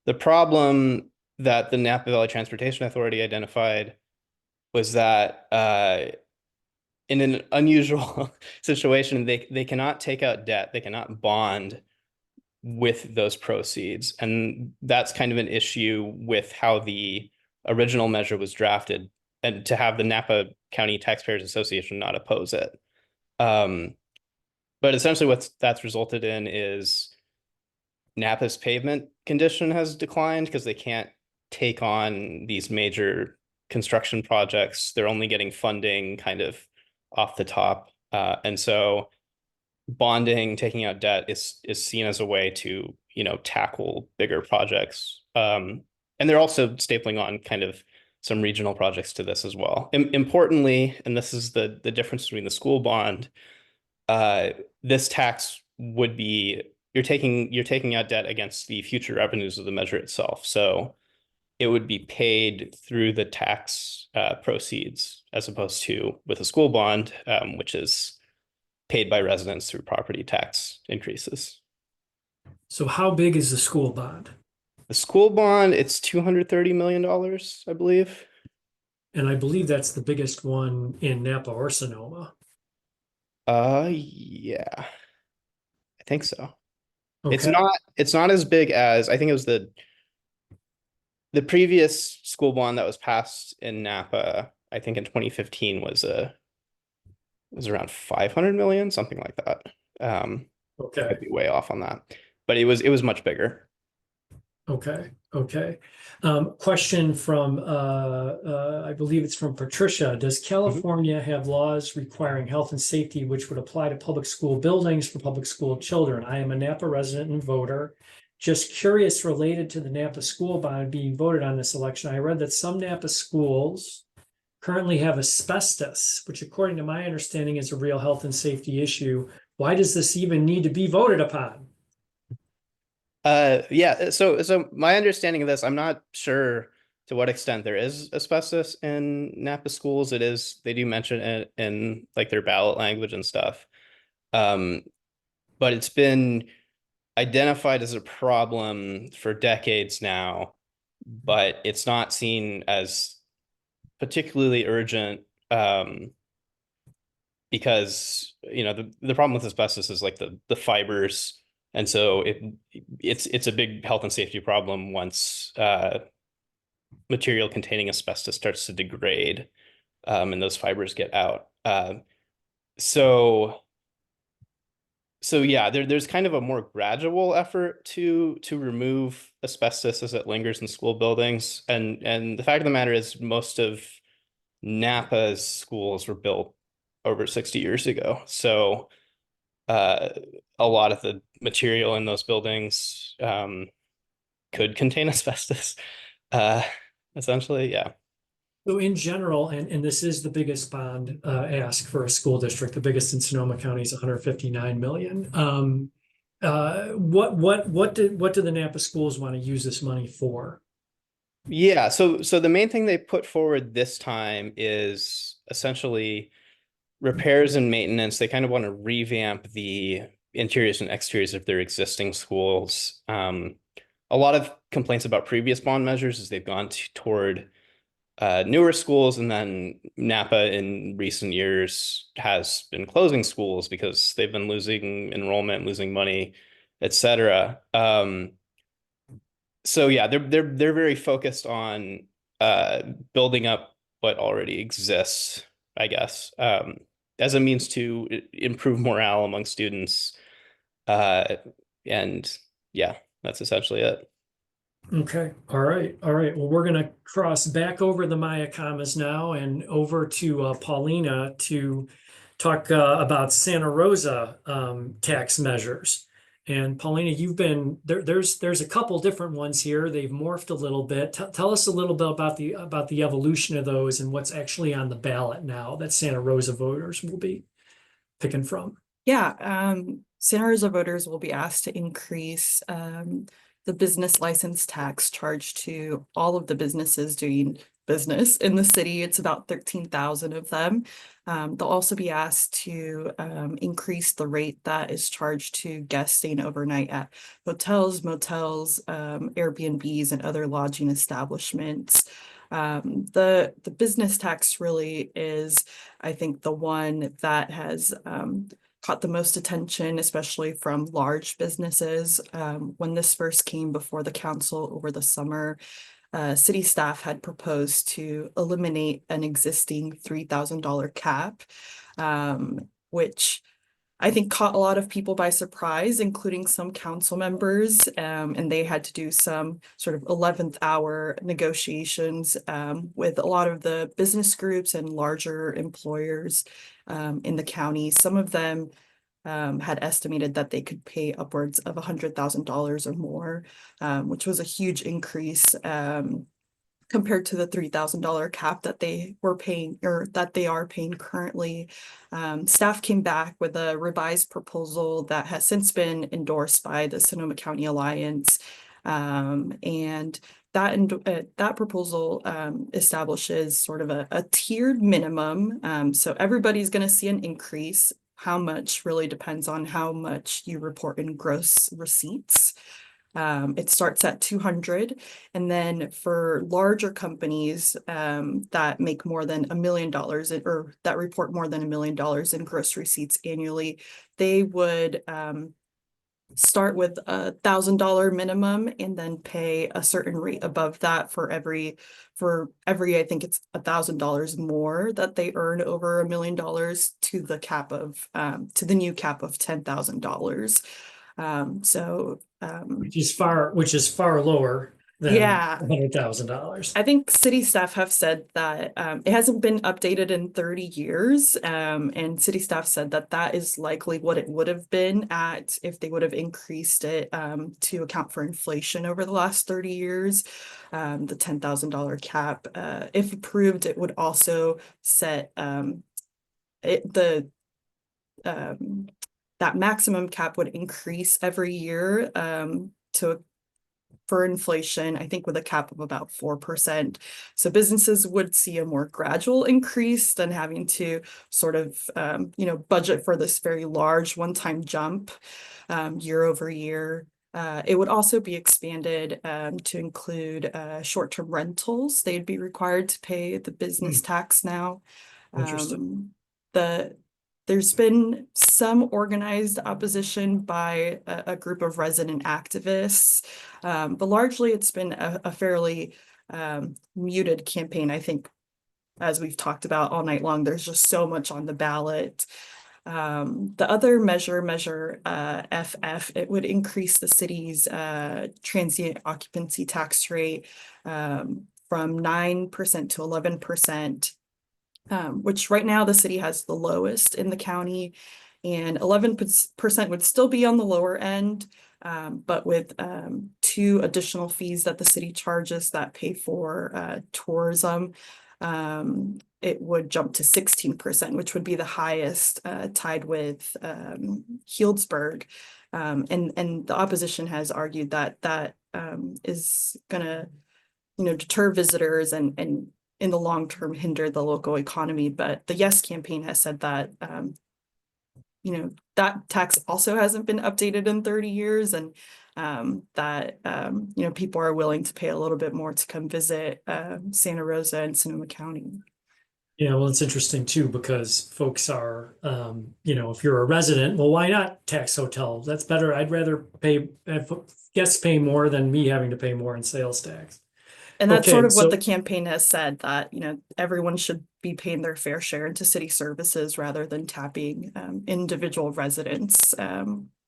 The problem that the Napa Valley Transportation Authority identified was that in an unusual situation, they cannot take out debt, they cannot bond with those proceeds. And that's kind of an issue with how the original measure was drafted, and to have the Napa County Taxpayers Association not oppose it. But essentially what that's resulted in is Napa's pavement condition has declined because they can't take on these major construction projects. They're only getting funding kind of off the top. And so bonding, taking out debt is seen as a way to, tackle bigger projects. And they're also stapling on kind of some regional projects to this as well. Importantly, and this is the difference between the school bond, this tax would be, you're taking out debt against the future revenues of the measure itself. So it would be paid through the tax proceeds, as opposed to with a school bond, which is paid by residents through property tax increases. So how big is the school bond? The school bond, it's $230 million, I believe. And I believe that's the biggest one in Napa or Sonoma. Yeah, I think so. Okay. It's not as big as, I think it was the previous school bond that was passed in Napa, I think in 2015 was around 500 million, something like that. Okay. I'd be way off on that, but it was much bigger. Okay. Question from I believe it's from Patricia. Does California have laws requiring health and safety which would apply to public school buildings for public school children? I am a Napa resident and voter. Just curious, related to the Napa school bond being voted on this election, I read that some Napa schools currently have asbestos, which according to my understanding is a real health and safety issue. Why does this even need to be voted upon? Yeah, so my understanding of this, I'm not sure to what extent there is asbestos in Napa schools. They do mention it in like their ballot language and stuff. But it's been identified as a problem for decades now, but it's not seen as particularly urgent, because the problem with asbestos is like the fibers. And so it's a big health and safety problem once material containing asbestos starts to degrade, and those fibers get out. So yeah, there's kind of a more gradual effort to remove asbestos as it lingers in school buildings. And the fact of the matter is most of Napa's schools were built over 60 years ago. So a lot of the material in those buildings could contain asbestos, essentially, yeah. So in general, and this is the biggest bond ask for a school district, the biggest in Sonoma County is 159 million. What do the Napa schools want to use this money for? Yeah, so the main thing they put forward this time is essentially repairs and maintenance. They kind of want to revamp the interiors and exteriors of their existing schools. A lot of complaints about previous bond measures is they've gone toward newer schools, and then Napa in recent years has been closing schools because they've been losing enrollment, losing money, etc. So yeah, they're very focused on building up what already exists, I guess, as a means to improve morale among students. And yeah, that's essentially it. Okay, all right. Well, we're gonna cross back over the Maya commas now and over to Paulina to talk about Santa Rosa tax measures. And Paulina, you've been there. There's a couple different ones here. They've morphed a little bit. Tell us a little bit about the evolution of those and what's actually on the ballot now that Santa Rosa voters will be picking from. Yeah, Santa Rosa voters will be asked to increase the business license tax charged to all of the businesses doing business in the city. It's about 13,000 of them. They'll also be asked to increase the rate that is charged to guests staying overnight at hotels, motels, Airbnbs, and other lodging establishments. The business tax really is, I think, the one that has caught the most attention, especially from large businesses. When this first came before the council over the summer, city staff had proposed to eliminate an existing $3,000 cap, which I think caught a lot of people by surprise, including some council members, and they had to do some sort of 11th hour negotiations with a lot of the business groups and larger employers in the county. Some of them had estimated that they could pay upwards of $100,000 or more, which was a huge increase compared to the $3,000 cap that they were paying, or that they are paying currently. Staff came back with a revised proposal that has since been endorsed by the Sonoma County Alliance. And that proposal establishes sort of a tiered minimum. So everybody's going to see an increase. How much really depends on how much you report in gross receipts. It starts at 200, and then for larger companies that make more than $1 million or that report more than $1 million in gross receipts annually, they would start with $1,000 minimum and then pay a certain rate above that for every I think it's $1,000 more that they earn over $1 million to the cap of to the new cap of $10,000. Which is far lower than Yeah. $100,000. I think city staff have said that it hasn't been updated in 30 years. And city staff said that that is likely what it would have been at if they would have increased it to account for inflation over the last 30 years. The $10,000 cap, if approved, it would also set that maximum cap would increase every year for inflation, I think with a cap of about 4%. So businesses would see a more gradual increase than having to sort of, budget for this very large one-time jump year over year. It would also be expanded to include short-term rentals. They'd be required to pay the business tax now. Interesting. There's been some organized opposition by a group of resident activists, but largely it's been a fairly muted campaign. I think, as we've talked about all night long, there's just so much on the ballot. The other measure FF, it would increase the city's transient occupancy tax rate from 9% to 11%. Which right now the city has the lowest in the county, and 11% would still be on the lower end, but with 2 additional fees that the city charges that pay for tourism. it would jump to 16%, which would be the highest, tied with Healdsburg. And the opposition has argued that that is gonna, deter visitors and in the long term hinder the local economy. But the Yes campaign has said that that tax also hasn't been updated in 30 years, and that people are willing to pay a little bit more to come visit Santa Rosa and Sonoma County. Yeah, well, it's interesting too, because folks are, if you're a resident, well, why not tax hotel? That's better. I'd rather have guests pay more than me having to pay more in sales tax. And that's Okay, sort of what so- the campaign has said, that, everyone should be paying their fair share into city services rather than tapping individual residents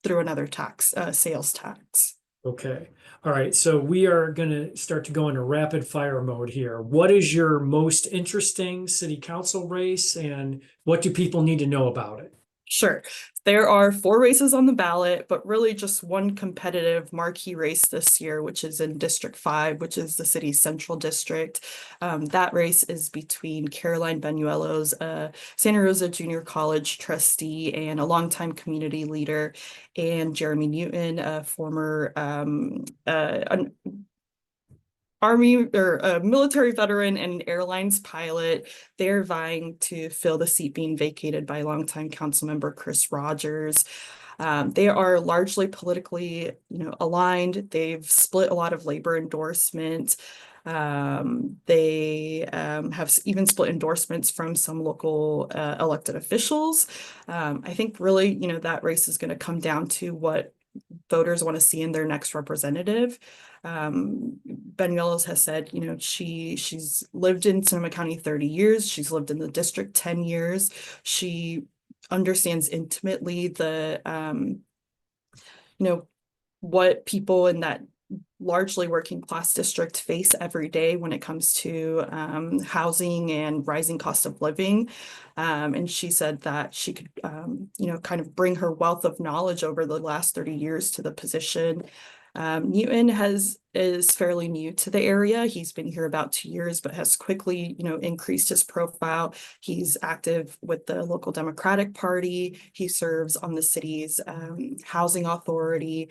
through another tax, sales tax. Okay. All right. So we are going to start to go into rapid fire mode here. What is your most interesting city council race, and what do people need to know about it? Sure. There are 4 races on the ballot, but really just one competitive marquee race this year, which is in District 5, which is the city's central district. That race is between Caroline Banuelos, a Santa Rosa Junior College trustee and a longtime community leader, and Jeremy Newton, a former Army or a military veteran and airlines pilot. They're vying to fill the seat being vacated by longtime council member Chris Rogers. They are largely politically, aligned. They've split a lot of labor endorsement. They have even split endorsements from some local elected officials. I think really, that race is going to come down to what voters want to see in their next representative. Banuelos has said, she's lived in Sonoma County 30 years. She's lived in the district 10 years. She understands intimately the, what people in that largely working class district face every day when it comes to housing and rising cost of living. And she said that she could, kind of bring her wealth of knowledge over the last 30 years to the position. Newton is fairly new to the area. He's been here about 2 years, but has quickly, increased his profile. He's active with the local Democratic Party. He serves on the city's housing authority.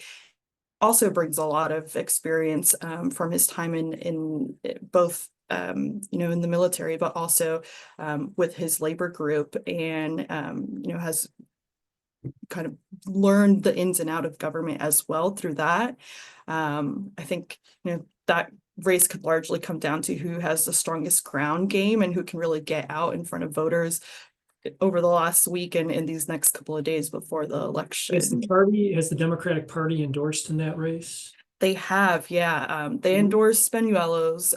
Also brings a lot of experience from his time in both in the military, but also with his labor group, and has kind of learned the ins and out of government as well through that. I think that race could largely come down to who has the strongest ground game and who can really get out in front of voters over the last week and in these next couple of days before the election. Has the Democratic Party endorsed in that race? They have, yeah. They endorsed Banuelos,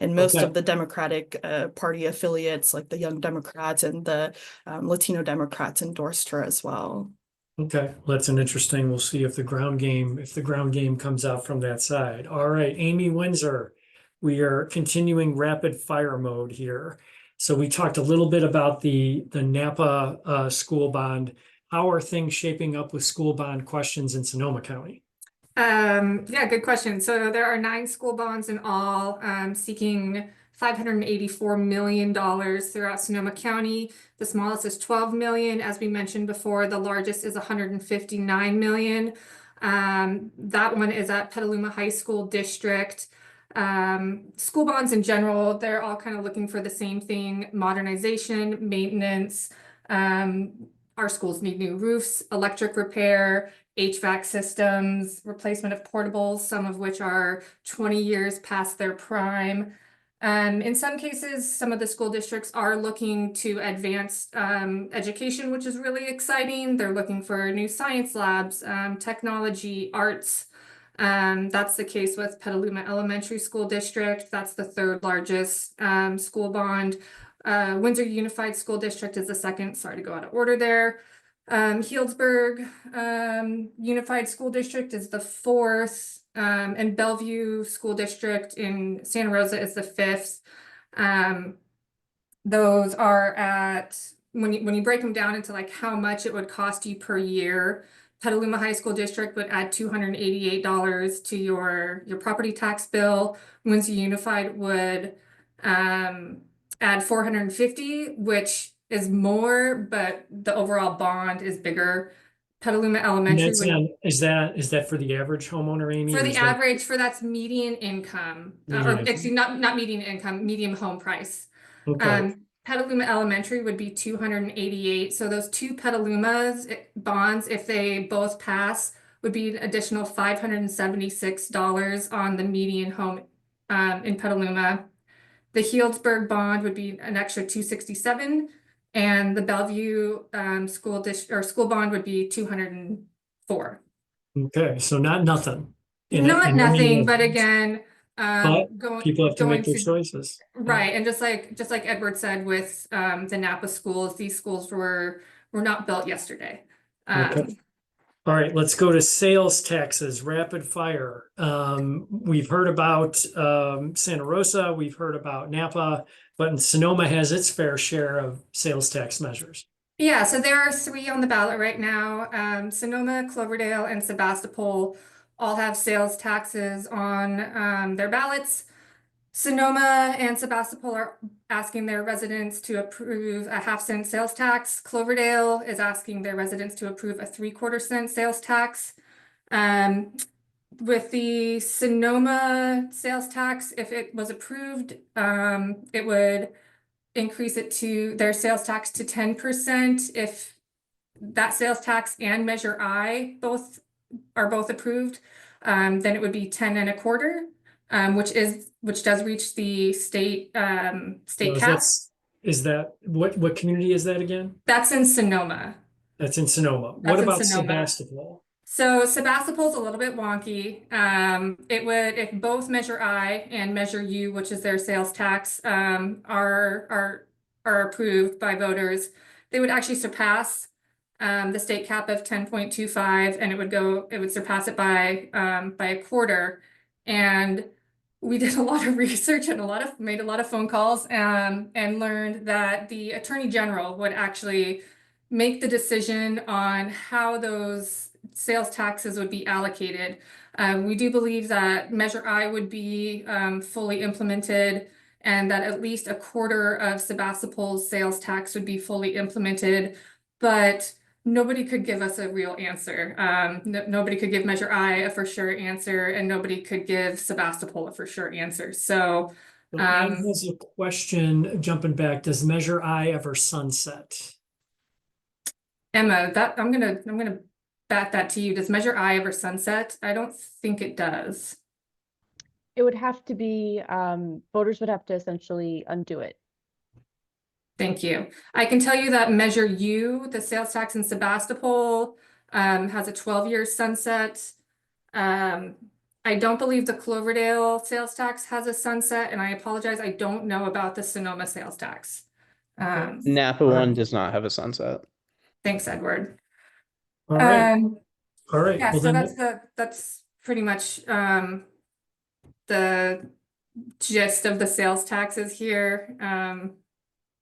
and most Okay. of the Democratic Party affiliates, like the Young Democrats and the Latino Democrats, endorsed her as well. Okay, well, that's an interesting. We'll see if the ground game comes out from that side. All right, Amy Windsor, we are continuing rapid fire mode here. So we talked a little bit about the Napa school bond. How are things shaping up with school bond questions in Sonoma County? Yeah, good question. So there are 9 school bonds in all, seeking $584 million throughout Sonoma County. The smallest is 12 million. As we mentioned before, the largest is 159 million. That one is at Petaluma High School District. School bonds in general, they're all kind of looking for the same thing: modernization, maintenance. Our schools need new roofs, electric repair, HVAC systems, replacement of portables, some of which are 20 years past their prime. In some cases, some of the school districts are looking to advance education, which is really exciting. They're looking for new science labs, technology, arts. That's the case with Petaluma Elementary School District. That's the 3rd largest school bond. Windsor Unified School District is the 2nd. Sorry to go out of order there. Healdsburg Unified School District is the 4th. And Bellevue School District in Santa Rosa is the 5th. Those are at, when you break them down into like how much it would cost you per year, Petaluma High School District would add $288 to your property tax bill. Windsor Unified would add 450, which is more, but the overall bond is bigger. Petaluma And Elementary that's, would, is that for the average homeowner, Amy? for or the is that average, for that's median income, median or income? excuse me, not median income, medium home price. Okay, Petaluma Elementary would be 288. So those two Petalumas bonds, if they both pass, would be an additional $576 on the median home in Petaluma. The Healdsburg bond would be an extra 267, and the Bellevue school bond would be 204. okay, so not nothing. Not in any nothing, of but these. again, But people have to going make their choices. right, and just like Edward said with the Napa schools, these schools were not built yesterday. Okay. All right, let's go to sales taxes, rapid fire. We've heard about Santa Rosa, we've heard about Napa, but Sonoma has its fair share of sales tax measures. Yeah, so there are 3 on the ballot right now. Sonoma, Cloverdale, and Sebastopol all have sales taxes on their ballots. Sonoma and Sebastopol are asking their residents to approve a 1/2-cent sales tax. Cloverdale is asking their residents to approve a 3/4-cent sales tax. With the Sonoma sales tax, if it was approved, it would increase their sales tax to 10%. If that sales tax and Measure I are both approved, then it would be 10 1/4. Which does reach the state cap. Is that what community is that again? That's in Sonoma. That's in Sonoma. That's What in about Sonoma. Sebastopol? So Sebastopol's a little bit wonky. It would, if both Measure I and Measure U, which is their sales tax, are approved by voters, they would actually surpass the state cap of 10.25, and it would surpass it by 1/4. And we did a lot of research and made a lot of phone calls, and learned that the Attorney General would actually make the decision on how those sales taxes would be allocated. We do believe that Measure I would be fully implemented, and that at least 1/4 of Sebastopol's sales tax would be fully implemented, but nobody could give us a real answer. Nobody could give Measure I a for sure answer, and nobody could give Sebastopol a for sure answer. So Ed has a question, jumping back, does Measure I ever sunset? Emma, I'm gonna bat that to you. Does Measure I ever sunset? I don't think it does. It would have to be, voters would have to essentially undo it. Thank you. I can tell you that Measure U, the sales tax in Sebastopol, has a 12-year sunset. I don't believe the Cloverdale sales tax has a sunset, and I apologize, I don't know about the Sonoma sales tax. Napa one does not have a sunset. Thanks, Edward. All right, all right. Yeah, Well, so then, that's pretty much the gist of the sales taxes here.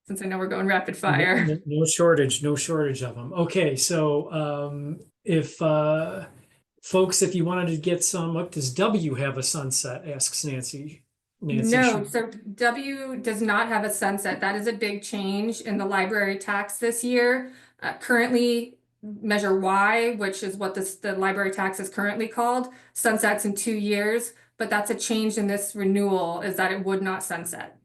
Since I know we're going rapid fire. no shortage of them. Okay, so if folks, if you wanted to get some, what does W have a sunset? Asks Nancy. No, so W does not have a sunset. That is a big change in the library tax this year. Currently, Measure Y, which is what the library tax is currently called, sunsets in 2 years, but that's a change in this renewal, is that it would not sunset.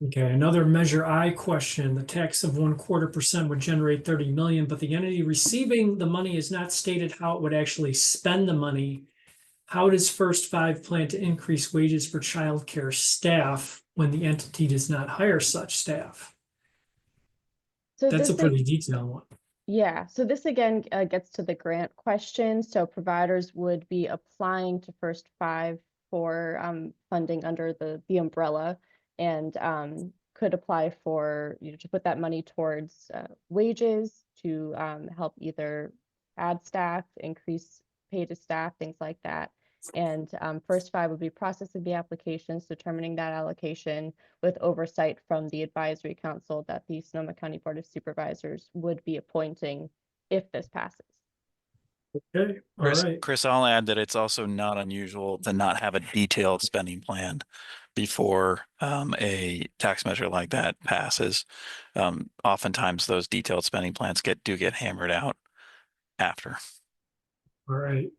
Okay, another Measure I question. The tax of 1/4% would generate 30 million, but the entity receiving the money is not stated how it would actually spend the money. How does First Five plan to increase wages for childcare staff when the entity does not hire such staff? So That's a this pretty detailed one. Yeah, so this again gets to the grant question. So providers would be applying to First Five for funding under the umbrella, and could apply for, to put that money towards wages, to help either add staff, increase pay to staff, things like that. And First Five would be processing the applications, determining that allocation, with oversight from the advisory council that the Sonoma County Board of Supervisors would be appointing if this passes. Okay, all right. Chris, I'll add that it's also not unusual to not have a detailed spending plan before a tax measure like that passes. Oftentimes those detailed spending plans do get hammered out after. All right.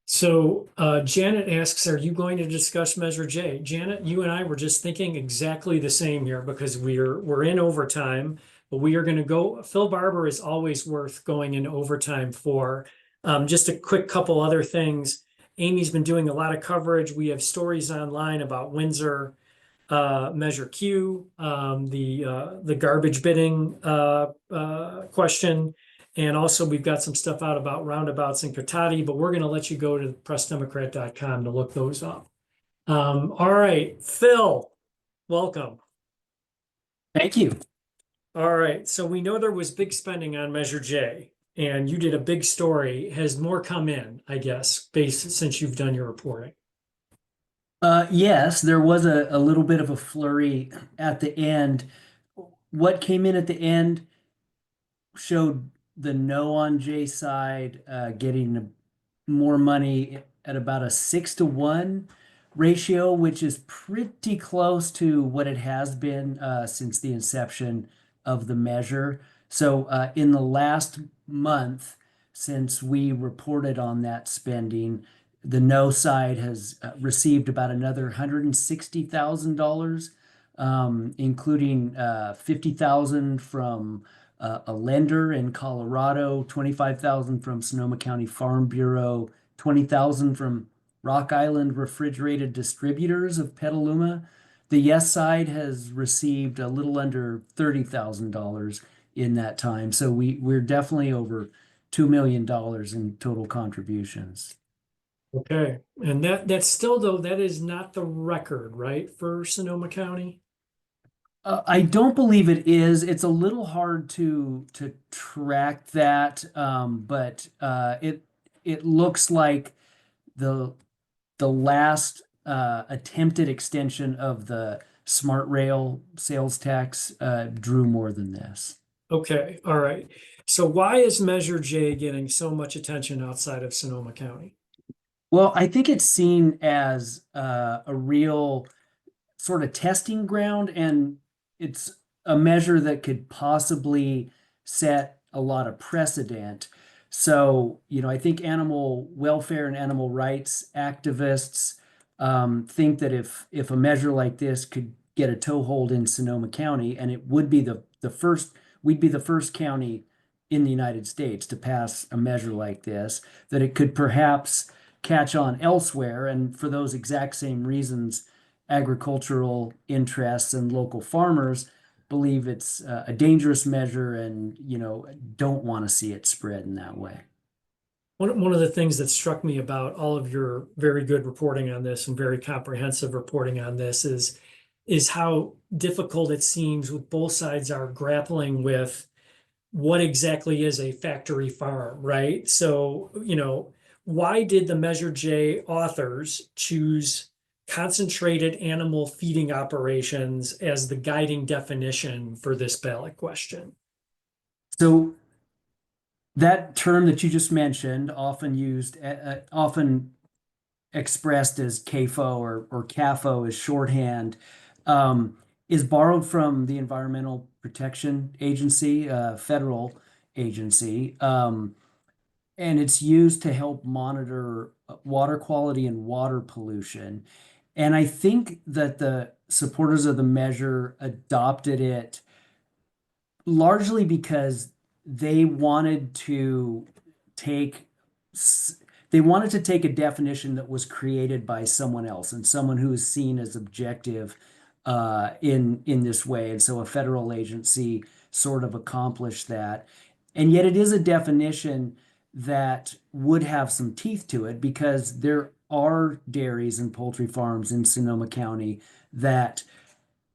So Janet asks, are you going to discuss Measure J? Janet, you and I were just thinking exactly the same here because we're in overtime, but we are going to go. Phil Barber is always worth going in overtime for. Just a quick couple other things. Amy's been doing a lot of coverage. We have stories online about Windsor, Measure Q, the garbage bidding question. And also we've got some stuff out about roundabouts in Cotati, but we're going to let you go to pressdemocrat.com to look those up. All right, Phil, welcome. Thank you. All right, so we know there was big spending on Measure J, and you did a big story. Has more come in, I guess, since you've done your reporting? Yes, there was a little bit of a flurry at the end. What came in at the end showed the no on J side getting more money at about a 6-to-1 ratio, which is pretty close to what it has been since the inception of the measure. So in the last month, since we reported on that spending, the no side has received about another $160,000, including $50,000 from a lender in Colorado, $25,000 from Sonoma County Farm Bureau, $20,000 from Rock Island Refrigerated Distributors of Petaluma. The yes side has received a little under $30,000 in that time. So we're definitely over $2 million in total contributions. Okay, and that's still, though, that is not the record, right, for Sonoma County? I don't believe it is. It's a little hard to track that, but it looks like the last attempted extension of the Smart Rail sales tax drew more than this. Okay, all right. So why is Measure J getting so much attention outside of Sonoma County? Well, I think it's seen as a real sort of testing ground, and it's a measure that could possibly set a lot of precedent. So, I think animal welfare and animal rights activists think that if a measure like this could get a toehold in Sonoma County, and it would be the first, we'd be the first county in the United States to pass a measure like this, that it could perhaps catch on elsewhere. And for those exact same reasons, agricultural interests and local farmers believe it's a dangerous measure and, don't want to see it spread in that way. One of the things that struck me about all of your very good reporting on this and very comprehensive reporting on this is how difficult it seems with both sides are grappling with what exactly is a factory farm, right? So, why did the Measure J authors choose concentrated animal feeding operations as the guiding definition for this ballot question? So that term that you just mentioned, often used, often expressed as CAFO or CAFO as shorthand, is borrowed from the Environmental Protection Agency, federal agency. And it's used to help monitor water quality and water pollution. And I think that the supporters of the measure adopted it largely because they wanted to take a definition that was created by someone else and someone who is seen as objective in this way. And so a federal agency sort of accomplished that. And yet it is a definition that would have some teeth to it because there are dairies and poultry farms in Sonoma County that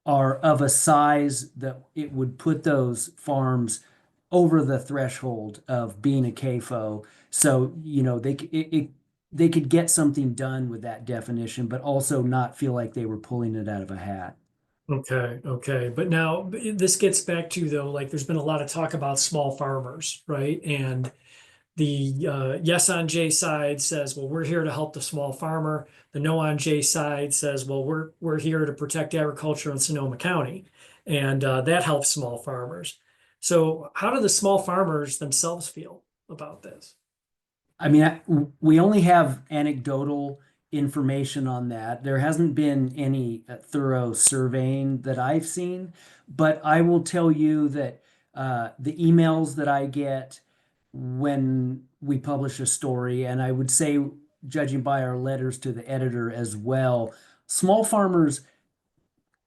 are of a size that it would put those farms over the threshold of being a CAFO. So, they could get something done with that definition, but also not feel like they were pulling it out of a hat. Okay. But now this gets back to, though, like there's been a lot of talk about small farmers, right? And The yes on J side says, well, we're here to help the small farmer. The no on J side says, well, we're here to protect agriculture in Sonoma County, and that helps small farmers. So how do the small farmers themselves feel about this? I mean, we only have anecdotal information on that. There hasn't been any thorough surveying that I've seen, but I will tell you that the emails that I get when we publish a story, and I would say, judging by our letters to the editor as well, small farmers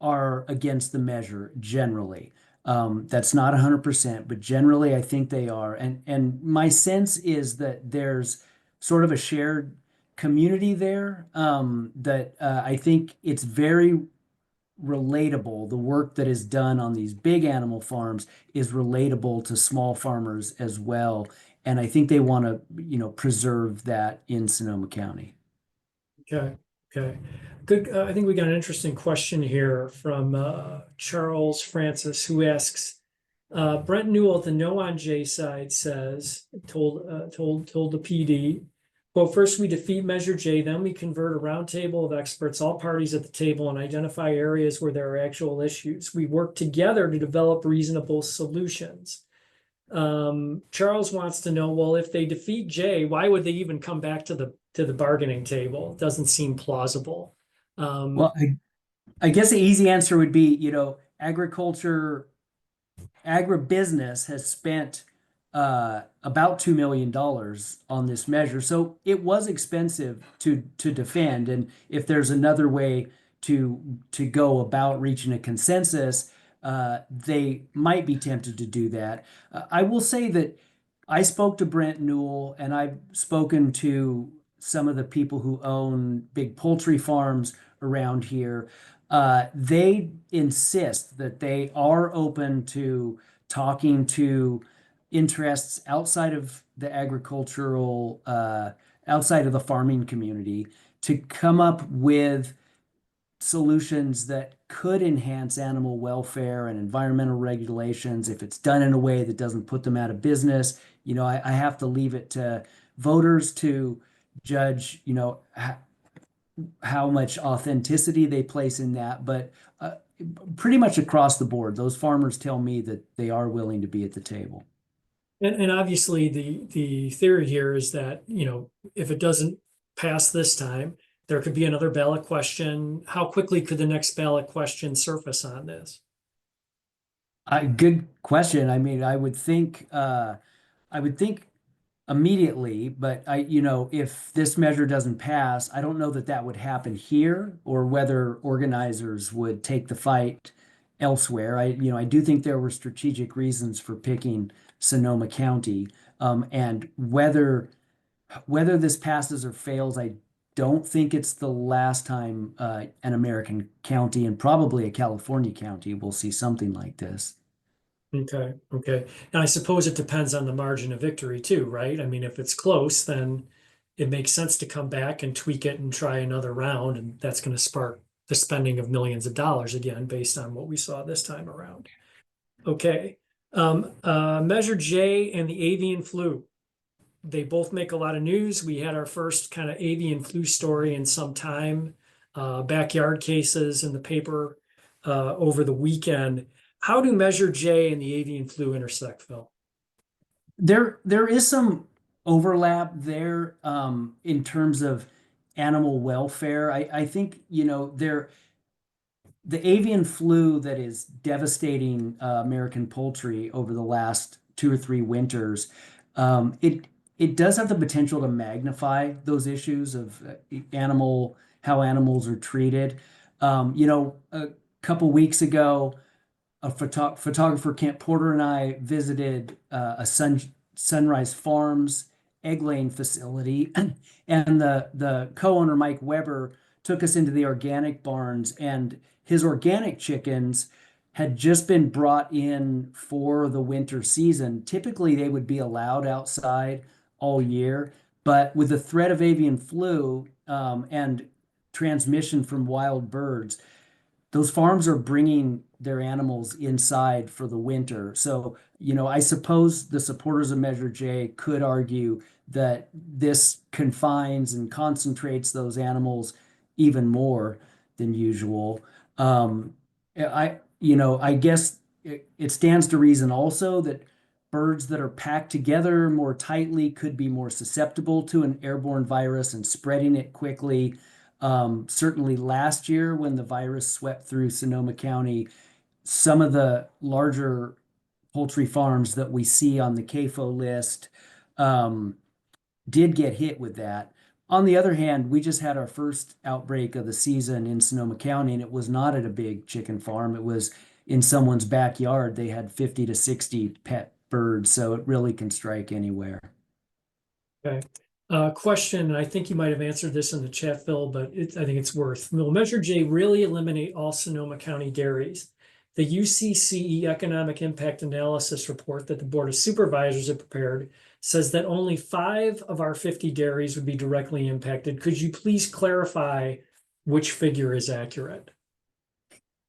are against the measure generally. That's not 100%, but generally I think they are. And my sense is that there's sort of a shared community there, that I think it's very relatable. The work that is done on these big animal farms is relatable to small farmers as well. And I think they want to, preserve that in Sonoma County. Okay, okay. Good. I think we got an interesting question here from Charles Francis, who asks, Brent Newell at the no on J side says, told the PD, quote, first we defeat Measure J, then we convert a roundtable of experts, all parties at the table, and identify areas where there are actual issues. We work together to develop reasonable solutions. Charles wants to know, well, if they defeat J, why would they even come back to the bargaining table? It doesn't seem plausible. Well, I guess the easy answer would be, agribusiness has spent about $2 million on this measure. So it was expensive to defend. And if there's another way to go about reaching a consensus, they might be tempted to do that. I will say that I spoke to Brent Newell, and I've spoken to some of the people who own big poultry farms around here. They insist that they are open to talking to interests outside of the agricultural, outside of the farming community, to come up with solutions that could enhance animal welfare and environmental regulations if it's done in a way that doesn't put them out of business. I have to leave it to voters to judge, how much authenticity they place in that. But pretty much across the board, those farmers tell me that they are willing to be at the table. And obviously the theory here is that, if it doesn't pass this time, there could be another ballot question. How quickly could the next ballot question surface on this? Good question. I mean, I would think immediately, but if this measure doesn't pass, I don't know that would happen here, or whether organizers would take the fight elsewhere. I do think there were strategic reasons for picking Sonoma County, and whether this passes or fails, I don't think it's the last time an American county, and probably a California county, will see something like this. Okay, okay. And I suppose it depends on the margin of victory too, right? I mean, if it's close, then it makes sense to come back and tweak it and try another round, and that's going to spark the spending of millions of dollars again, based on what we saw this time around. Okay. Measure J and the avian flu. They both make a lot of news. We had our first kind of avian flu story in some time, backyard cases in the paper over the weekend. How do Measure J and the avian flu intersect, Phil? There is some overlap there, in terms of animal welfare. I think, the avian flu that is devastating American poultry over the last 2 or 3 winters, it does have the potential to magnify those issues of how animals are treated. A couple weeks ago, a photographer, Kent Porter, and I visited a Sunrise Farms egg laying facility, and the co-owner, Mike Weber, took us into the organic barns, and his organic chickens had just been brought in for the winter season. Typically, they would be allowed outside all year, but with the threat of avian flu and transmission from wild birds, those farms are bringing their animals inside for the winter. So, I suppose the supporters of Measure J could argue that this confines and concentrates those animals even more than usual. I guess it stands to reason also that birds that are packed together more tightly could be more susceptible to an airborne virus and spreading it quickly. Certainly last year when the virus swept through Sonoma County, some of the larger poultry farms that we see on the CAFO list did get hit with that. On the other hand, we just had our first outbreak of the season in Sonoma County, and it was not at a big chicken farm. It was in someone's backyard. They had 50 to 60 pet birds, so it really can strike anywhere. Okay. Question, and I think you might have answered this in the chat, Phil, but I think it's worth. Will Measure J really eliminate all Sonoma County dairies? The UCCE Economic Impact Analysis report that the Board of Supervisors have prepared says that only 5 of our 50 dairies would be directly impacted. Could you please clarify which figure is accurate?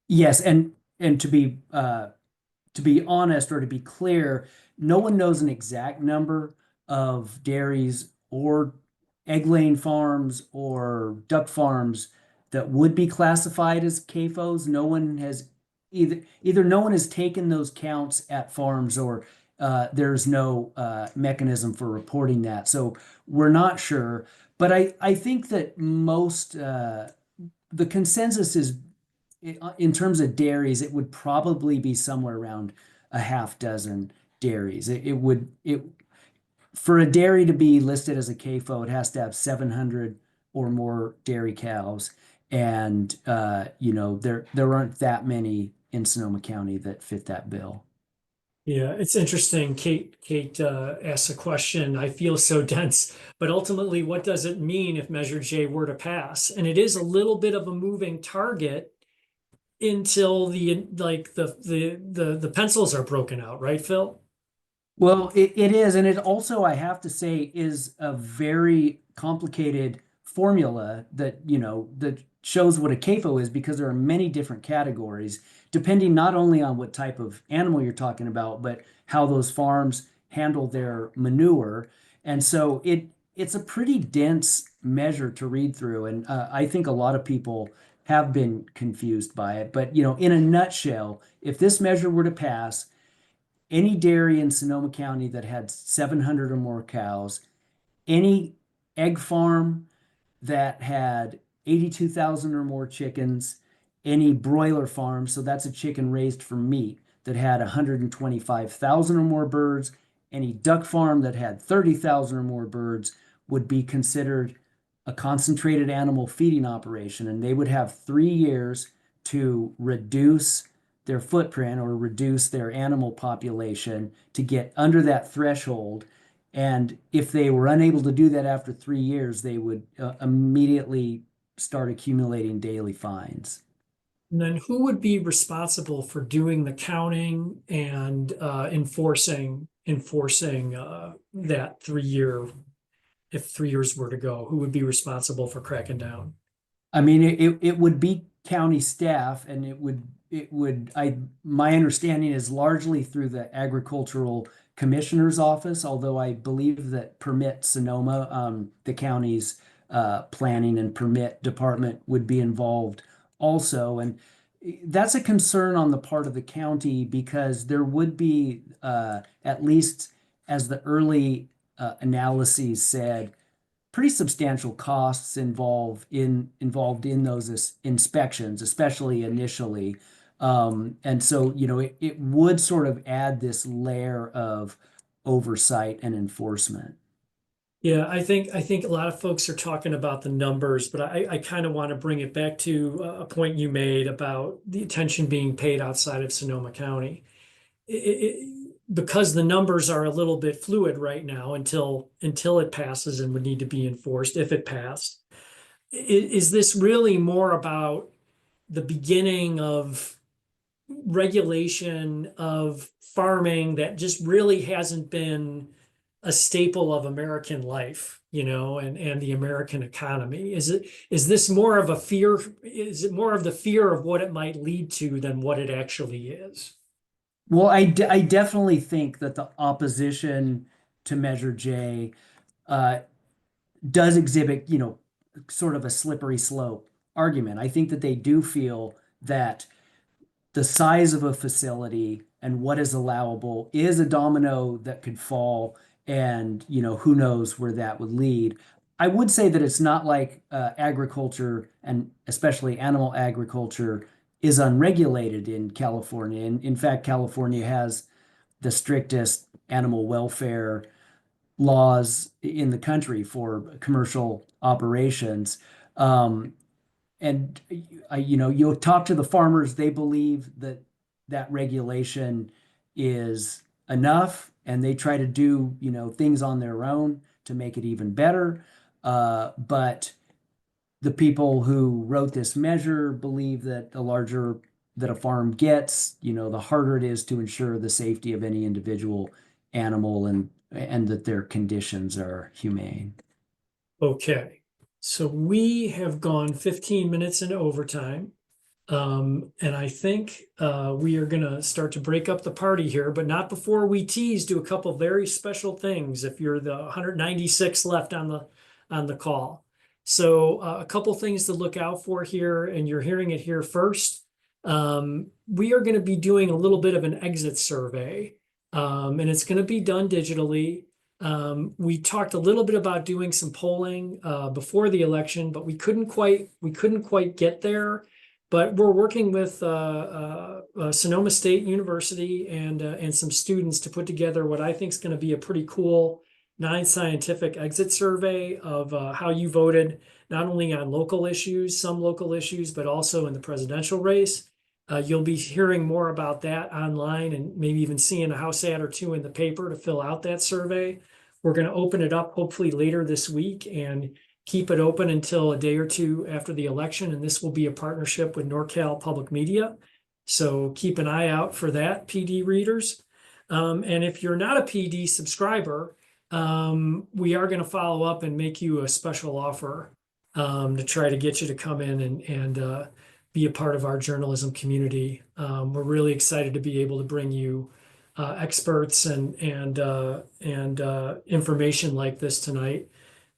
Yes, and to be honest, or to be clear, no one knows an exact number of dairies or egg-laying farms or duck farms that would be classified as CAFOs. No one has either no one has taken those counts at farms, or there's no mechanism for reporting that. So we're not sure. But I think that most the consensus is, in terms of dairies, it would probably be somewhere around a half dozen dairies. For a dairy to be listed as a CAFO, it has to have 700 or more dairy cows. And, there aren't that many in Sonoma County that fit that bill. Yeah, it's interesting. Kate asked a question. I feel so dense, but ultimately, what does it mean if Measure J were to pass? And it is a little bit of a moving target until the pencils are broken out, right, Phil? Well, it is, and it also, I have to say, is a very complicated formula that shows what a CAFO is, because there are many different categories depending not only on what type of animal you're talking about, but how those farms handle their manure. And so it's a pretty dense measure to read through, and I think a lot of people have been confused by it. But in a nutshell, if this measure were to pass, any dairy in Sonoma County that had 700 or more cows, any egg farm that had 82,000 or more chickens, any broiler farm, so that's a chicken raised for meat, that had 125,000 or more birds, any duck farm that had 30,000 or more birds would be considered a concentrated animal feeding operation, and they would have 3 years to reduce their footprint or reduce their animal population to get under that threshold. And if they were unable to do that after 3 years, they would immediately start accumulating daily fines. And then who would be responsible for doing the counting and enforcing that 3 year, if 3 years were to go, who would be responsible for cracking down? I mean, it would be county staff, and my understanding is largely through the agricultural commissioner's office, although I believe that Permit Sonoma, the county's planning and permit department, would be involved also. And that's a concern on the part of the county, because there would be, at least as the early analyses said, pretty substantial costs involved in those inspections, especially initially. And so, it would sort of add this layer of oversight and enforcement. Yeah, I think a lot of folks are talking about the numbers, but I kind of want to bring it back to a point you made about the attention being paid outside of Sonoma County. Because the numbers are a little bit fluid right now until it passes and would need to be enforced if it passed. Is this really more about the beginning of regulation of farming that just really hasn't been a staple of American life, and the American economy? Is this more of a fear? Is it more of the fear of what it might lead to than what it actually is? Well, I definitely think that the opposition to Measure J does exhibit, sort of a slippery slope argument. I think that they do feel that the size of a facility and what is allowable is a domino that could fall, and who knows where that would lead. I would say that it's not like agriculture, and especially animal agriculture, is unregulated in California. And in fact, California has the strictest animal welfare laws in the country for commercial operations. And you'll talk to the farmers, they believe that that regulation is enough, and they try to do, things on their own to make it even better. But the people who wrote this measure believe that the larger that a farm gets, the harder it is to ensure the safety of any individual animal, and that their conditions are humane. Okay, so we have gone 15 minutes into overtime. And I think we are gonna start to break up the party here, but not before we do a couple very special things if you're the 196 left on the call. So a couple things to look out for here, and you're hearing it here first. We are going to be doing a little bit of an exit survey, and it's going to be done digitally. We talked a little bit about doing some polling before the election, but we couldn't quite get there. But we're working with Sonoma State University and some students to put together what I think is going to be a pretty cool non-scientific exit survey of how you voted, not only on some local issues, but also in the presidential race. You'll be hearing more about that online, and maybe even seeing a house ad or two in the paper to fill out that survey. We're going to open it up hopefully later this week and keep it open until a day or two after the election. And this will be a partnership with NorCal Public Media. So keep an eye out for that, PD readers. And if you're not a PD subscriber, we are going to follow up and make you a special offer to try to get you to come in and be a part of our journalism community. We're really excited to be able to bring you experts and information like this tonight.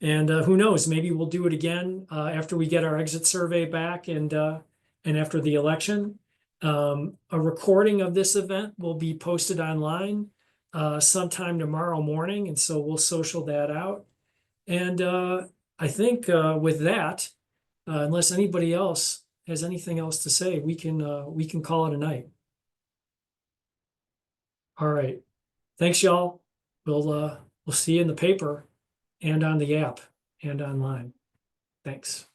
And who knows, maybe we'll do it again after we get our exit survey back and after the election. A recording of this event will be posted online sometime tomorrow morning, and so we'll social that out. And I think with that, unless anybody else has anything else to say, we can call it a night. All right, thanks, y'all. We'll see you in the paper and on the app and online. Thanks.